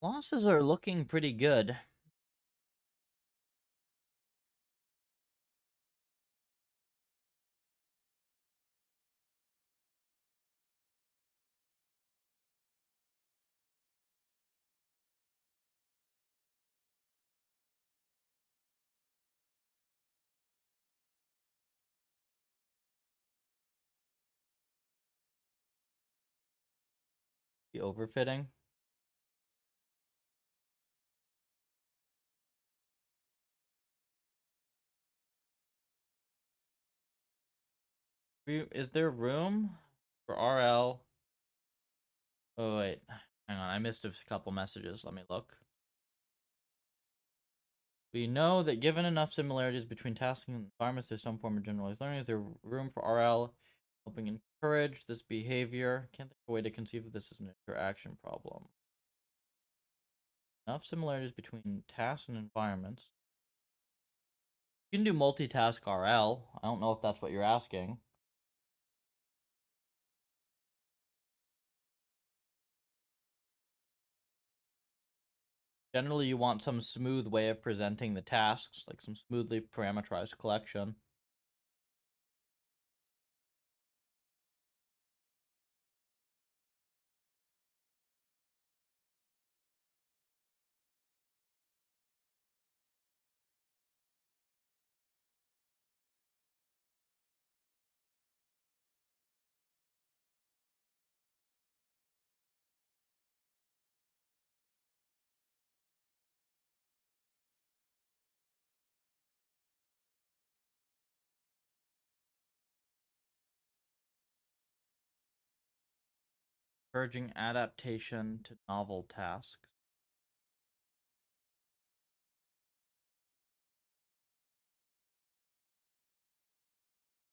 Losses are looking pretty good. The overfitting. Is there room for RL? Oh, wait. Hang on, I missed a couple messages. Let me look. We know that given enough similarities between tasking and environments, there's some form of generalized learning. Is there room for RL helping encourage this behavior? Can't think of a way to conceive of this as an interaction problem. Enough similarities between tasks and environments. You can do multitask RL. I don't know if that's what you're asking. Generally, you want some smooth way of presenting the tasks, like some smoothly parameterized collection. Encouraging adaptation to novel tasks.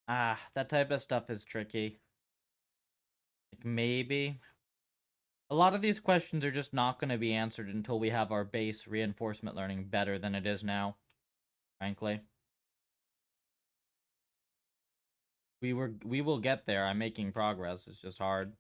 That type of stuff is tricky. Like, maybe. A lot of these questions are just not going to be answered until we have our base reinforcement learning better than it is now, frankly. We will get there. I'm making progress. It's just hard.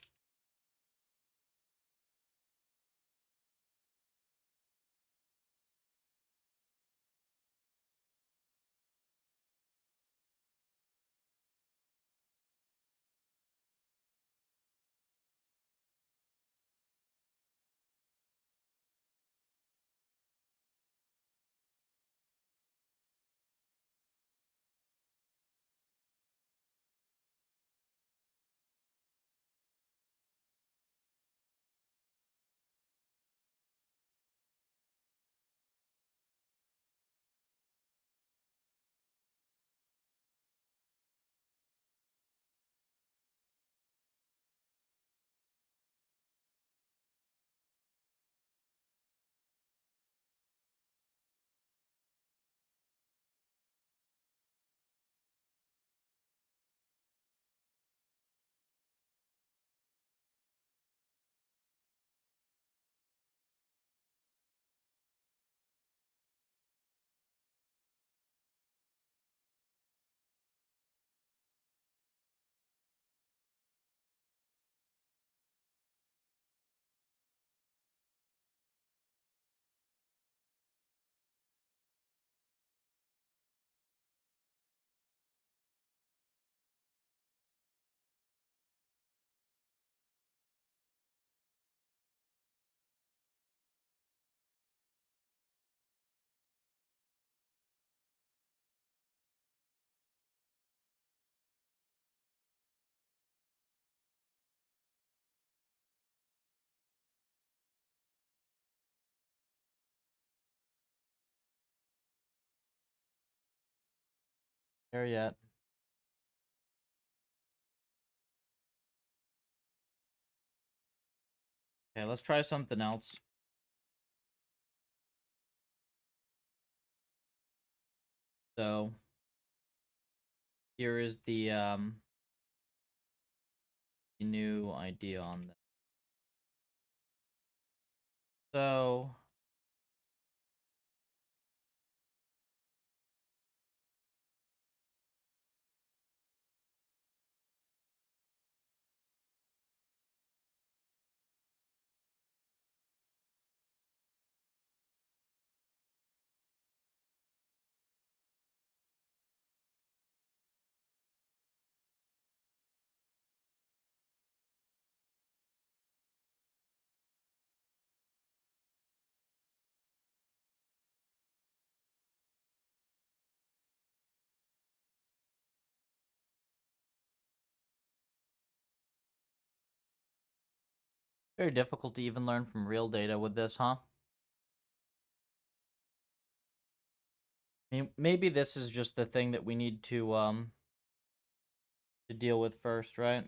There yet. Okay, let's try something else. So, here is the new idea on this. So, Very difficult to even learn from real data with this, huh? Maybe this is just the thing that we need to deal with first, right?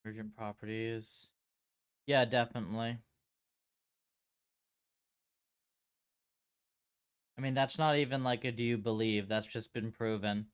Urgent properties. Yeah, definitely. I mean, that's not even like a do you believe, that's just been proven.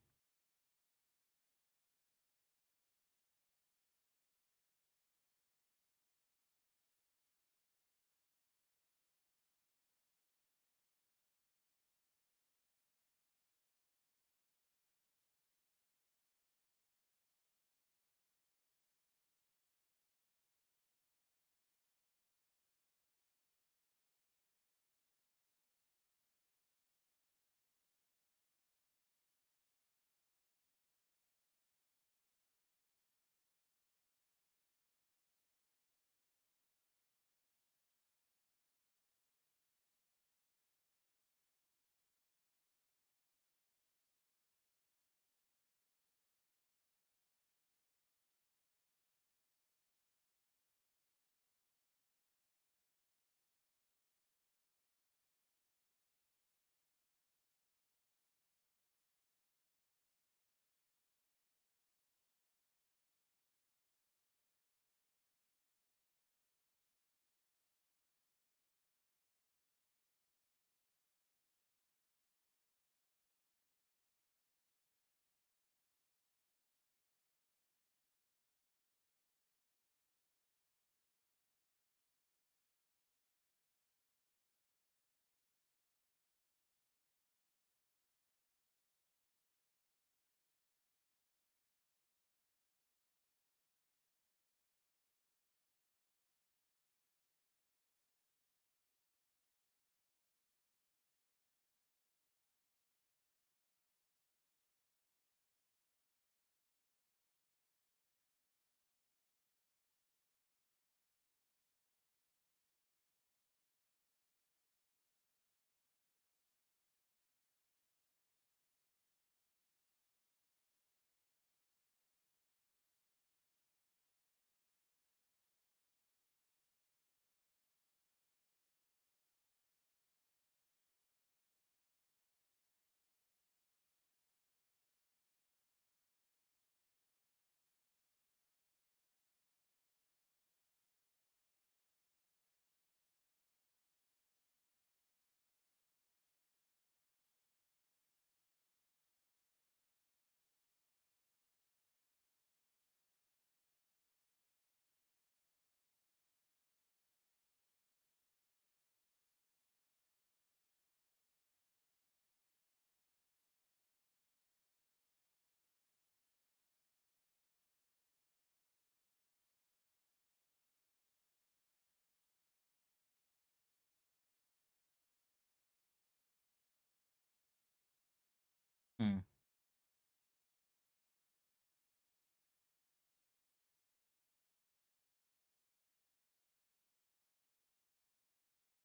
Hmm.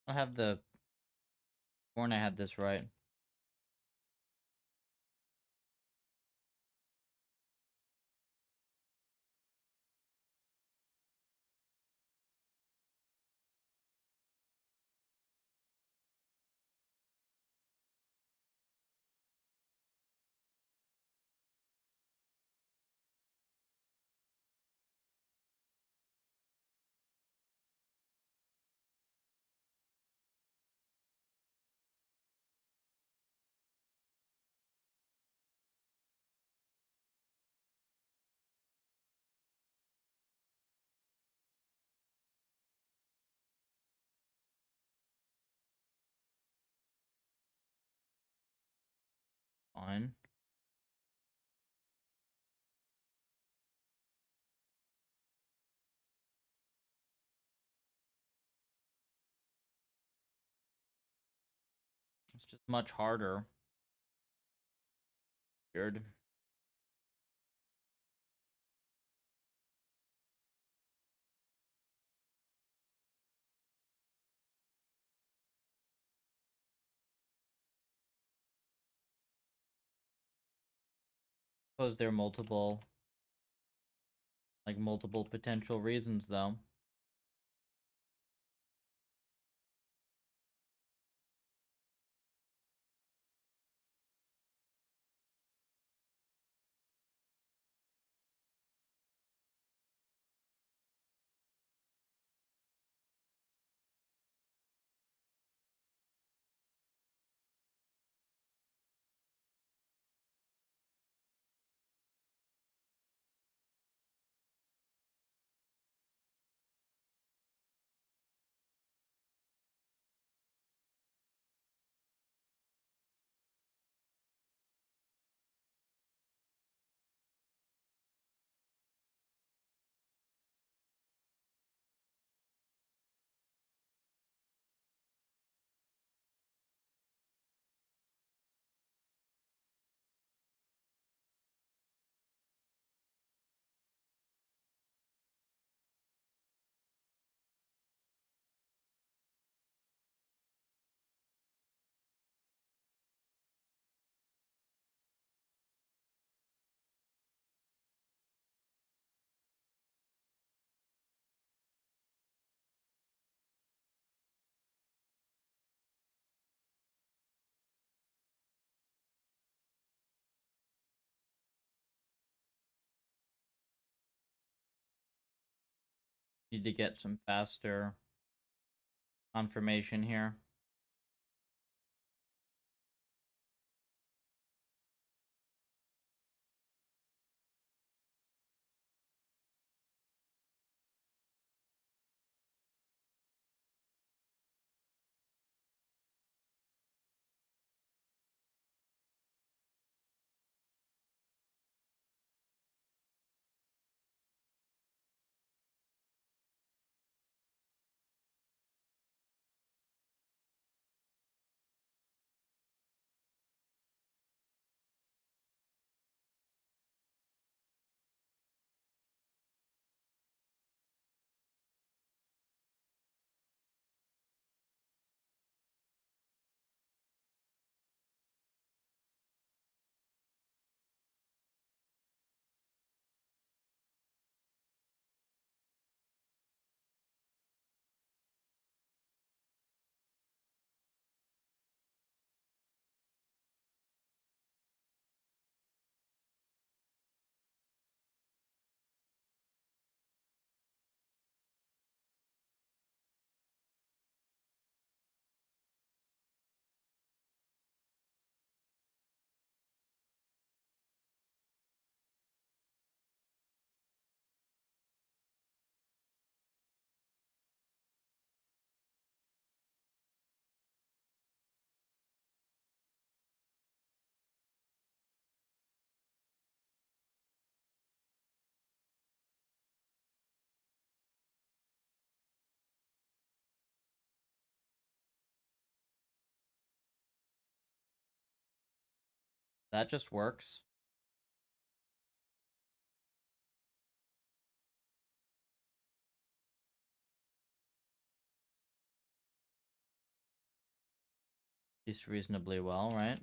I have the Born I had this right. fine. It's just much harder. Weird. Suppose there are multiple potential reasons though. Need to get some faster confirmation here. That just works. At least reasonably well, right?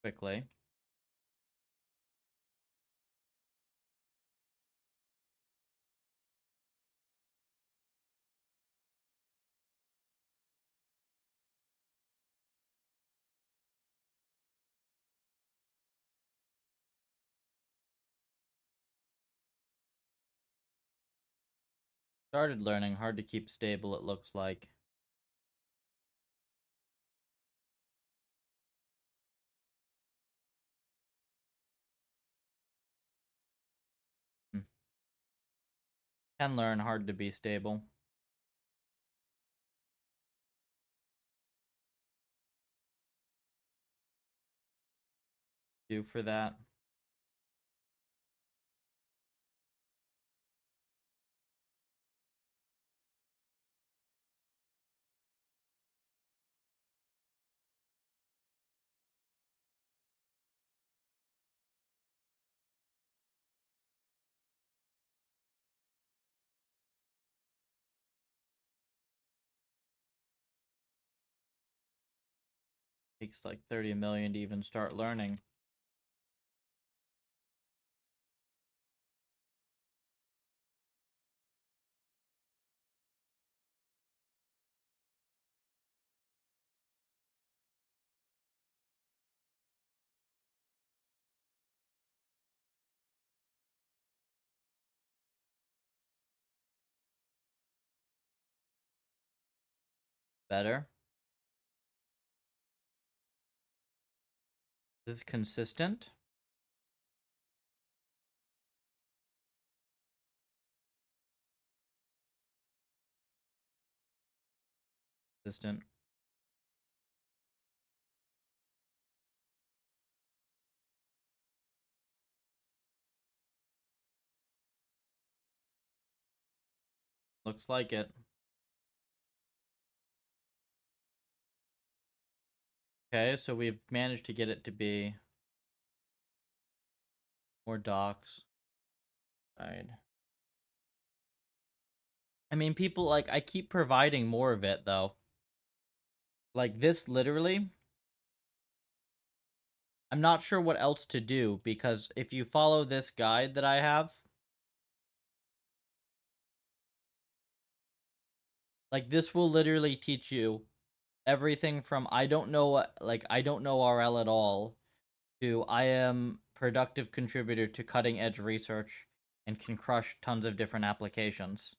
Quickly. Started learning, hard to keep stable, it looks like. Hmm. Can learn, hard to be stable. do for that? Takes like 30 million to even start learning. Better. This is consistent. Consistent. Looks like it. Okay, so we've managed to get it to be more docs. Right. I mean, people like I keep providing more of it though. Like this literally, I'm not sure what else to do because if you follow this guide that I have, like this will literally teach you everything from I don't know like I don't know RL at all to I am productive contributor to cutting edge research and can crush tons of different applications.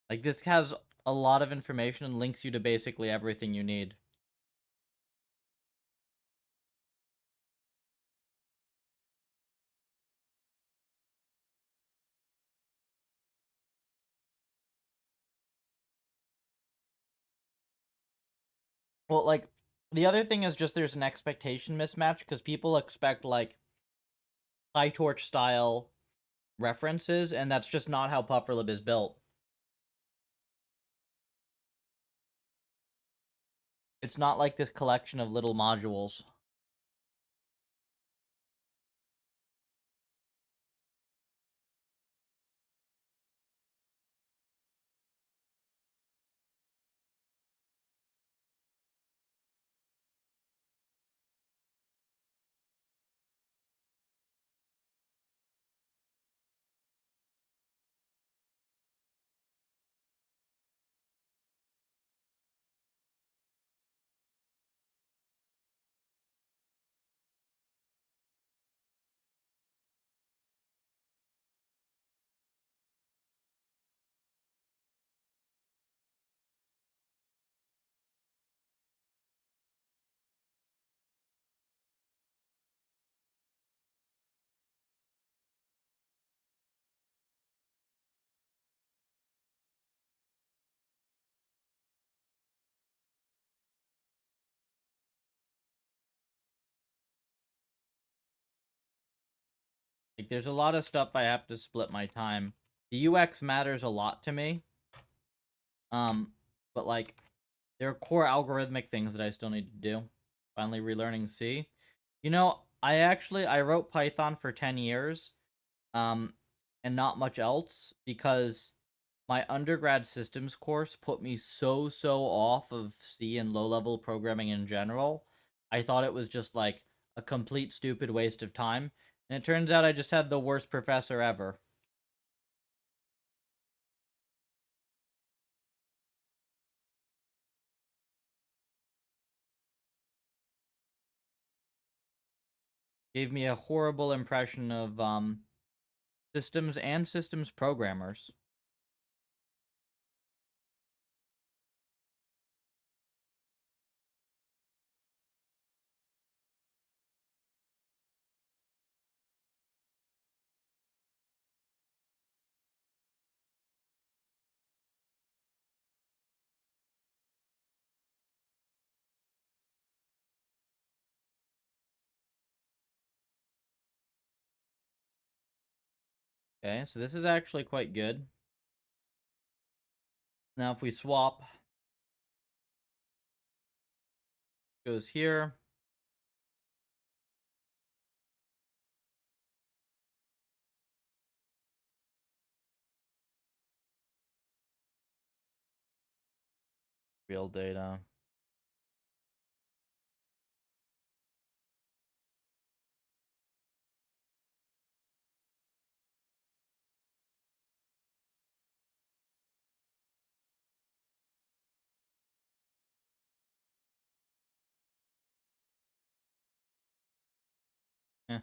Like this has a lot of information and links you to basically everything you need. Well, like the other thing is just there's an expectation mismatch because people expect like PyTorch style references, and that's just not how PufferLib is built. It's not like this collection of little modules. Like there's a lot of stuff I have to split my time. The UX matters a lot to me. But like there are core algorithmic things that I still need to do. Finally relearning C. You know, I wrote Python for 10 years, um, and not much else because my undergrad systems course put me so off of C and low-level programming in general. I thought it was just like a complete stupid waste of time, and it turns out I just had the worst professor ever. Gave me a horrible impression of systems and systems programmers. Okay, so this is actually quite good. Now if we swap, goes here. Real data. Eh.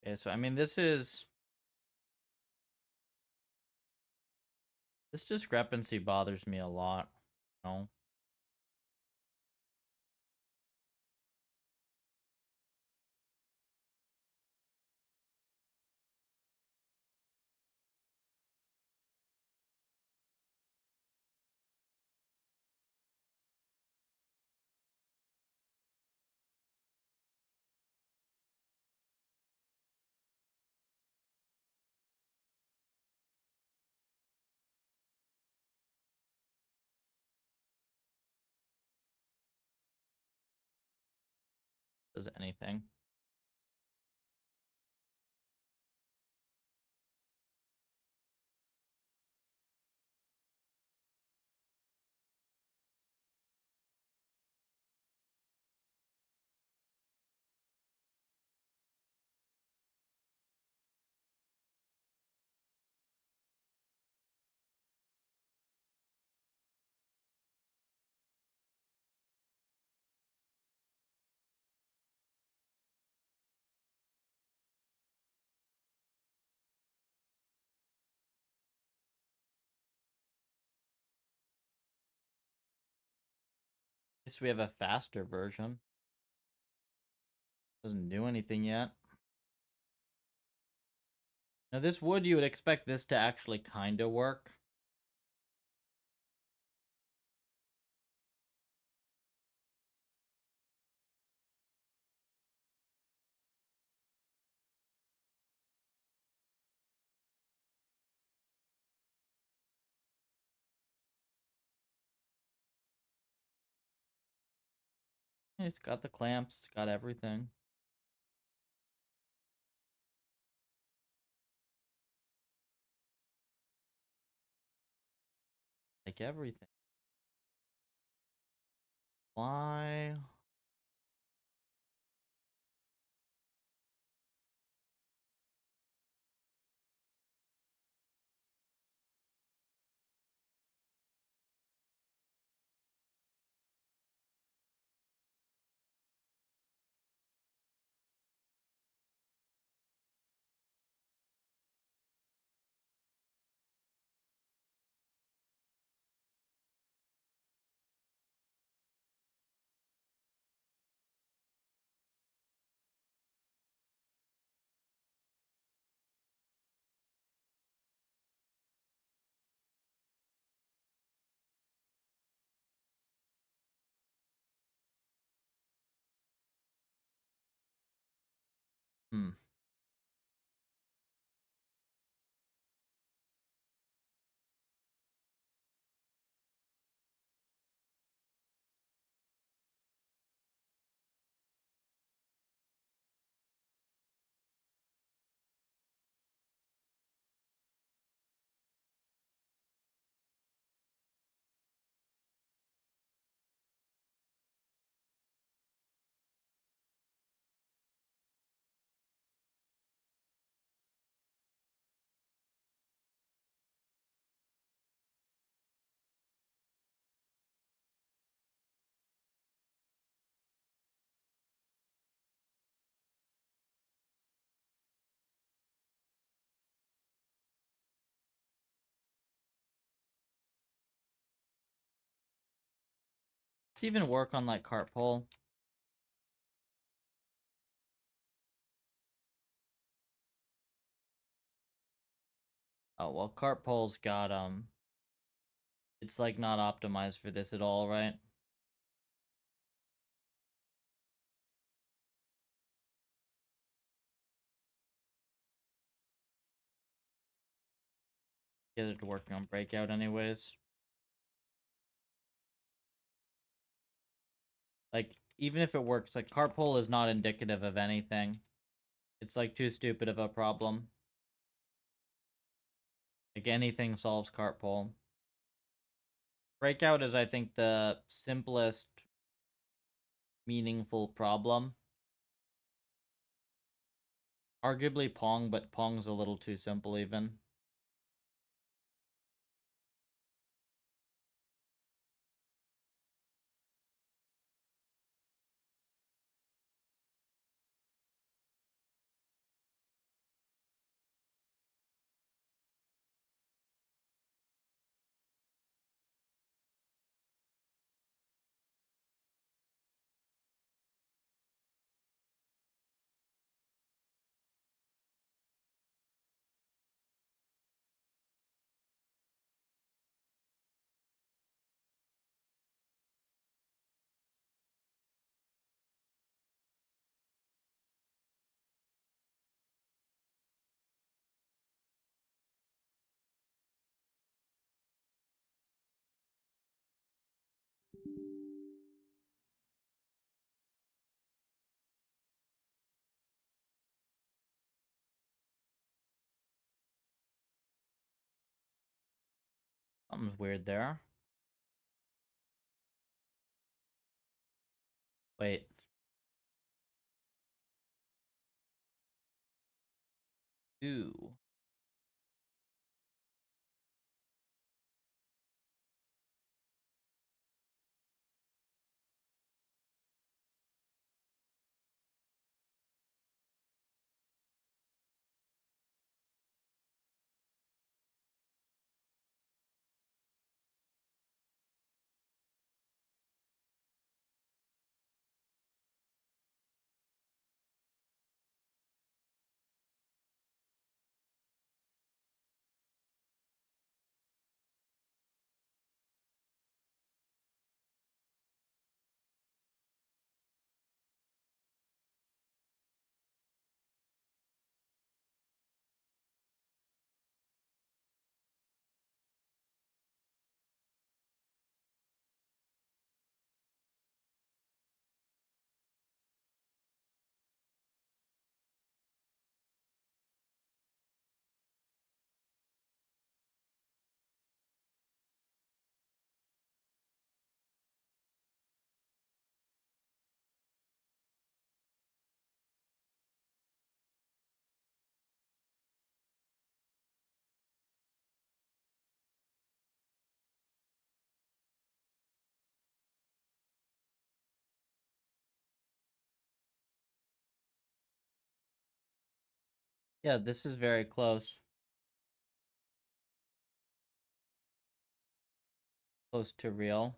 Okay, so I mean this discrepancy bothers me a lot. You know? Does anything. At least we have a faster version. Doesn't do anything yet. Now this would, you would expect this to actually kind of work. It's got the clamps, it's got everything. Like everything. Why? Hmm. Let's even work on like cart pole. Oh well, cart pole's got it's like not optimized for this at all, right? get it working on breakout anyways. Like, even if it works, like, cart pull is not indicative of anything. It's, like, too stupid of a problem. Like, anything solves cart pull. Breakout is, I think, the simplest meaningful problem. Arguably Pong, but Pong's a little too simple even. Something's weird there. Wait. Ooh. Yeah, this is very close. Close to real.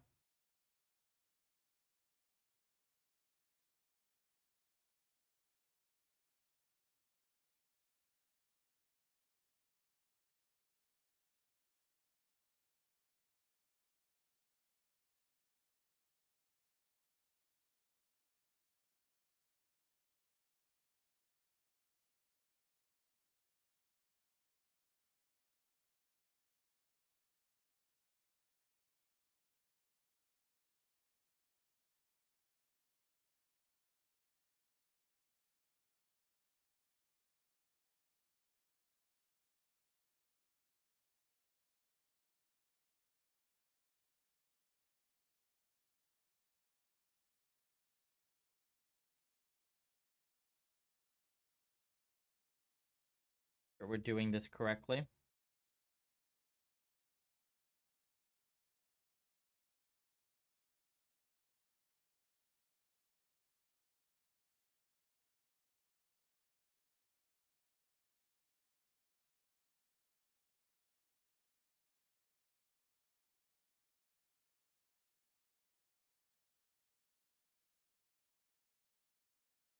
Sure we're doing this correctly.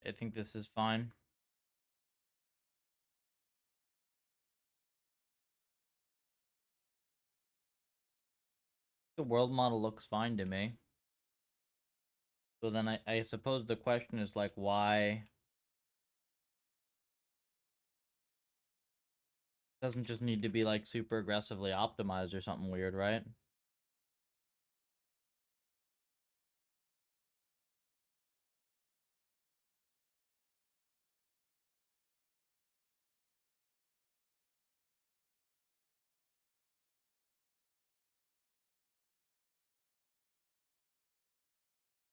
I think this is fine. The world model looks fine to me. So then I suppose the question is, like, why Doesn't just need to be like super aggressively optimized or something weird, right?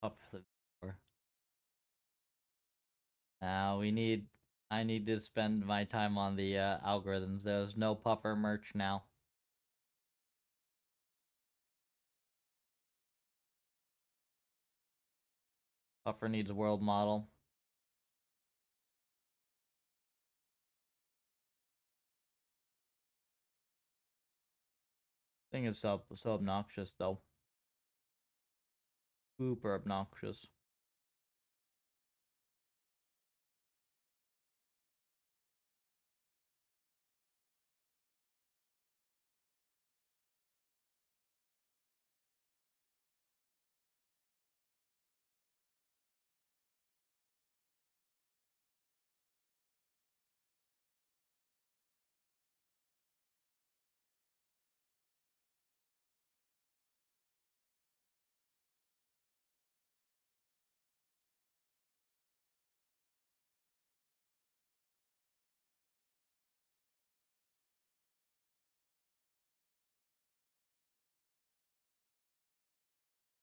PufferLib. Now I need to spend my time on the algorithms. There's no puffer merch now. Puffer needs a world model. Thing is so obnoxious though. Super obnoxious.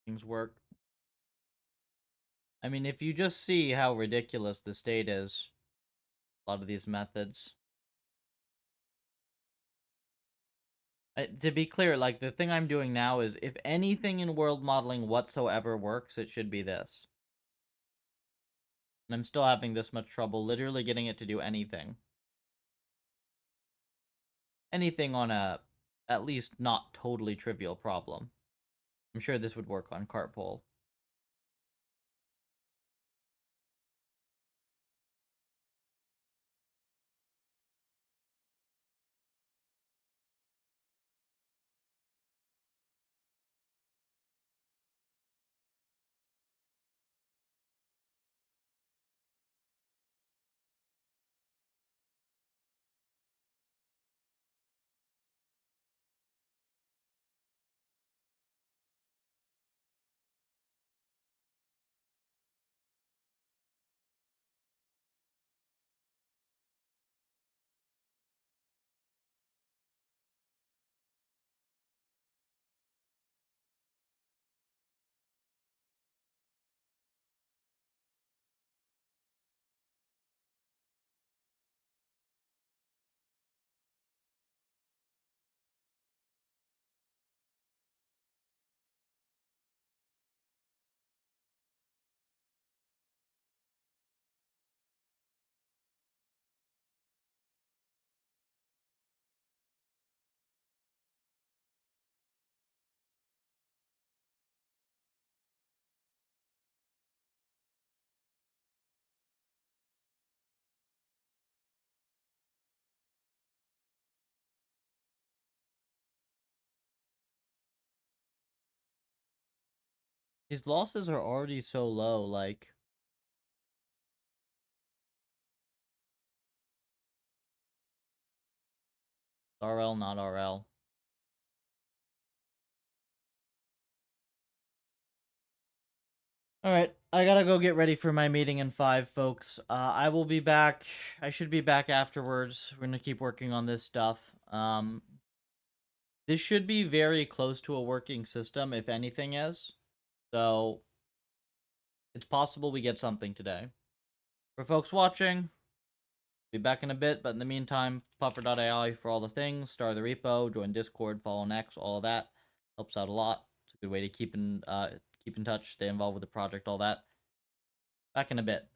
Things work. I mean, if you just see how ridiculous the state is, a lot of these methods. To be clear, like, the thing I'm doing now is, if anything in world modeling whatsoever works, it should be this. And I'm still having this much trouble literally getting it to do anything. Anything on a, at least not totally trivial problem. I'm sure this would work on Cartpole. These losses are already so low, like... RL, not RL. Alright, I gotta go get ready for my meeting in 5, folks. I will be back. I should be back afterwards. We're gonna keep working on this stuff. This should be very close to a working system, if anything is. So, it's possible we get something today. For folks watching, be back in a bit, but in the meantime, puffer.ai for all the things, start the repo, join Discord, follow Next, all of that. Helps out a lot. It's a good way to keep in touch, stay involved with the project, all that. Back in a bit.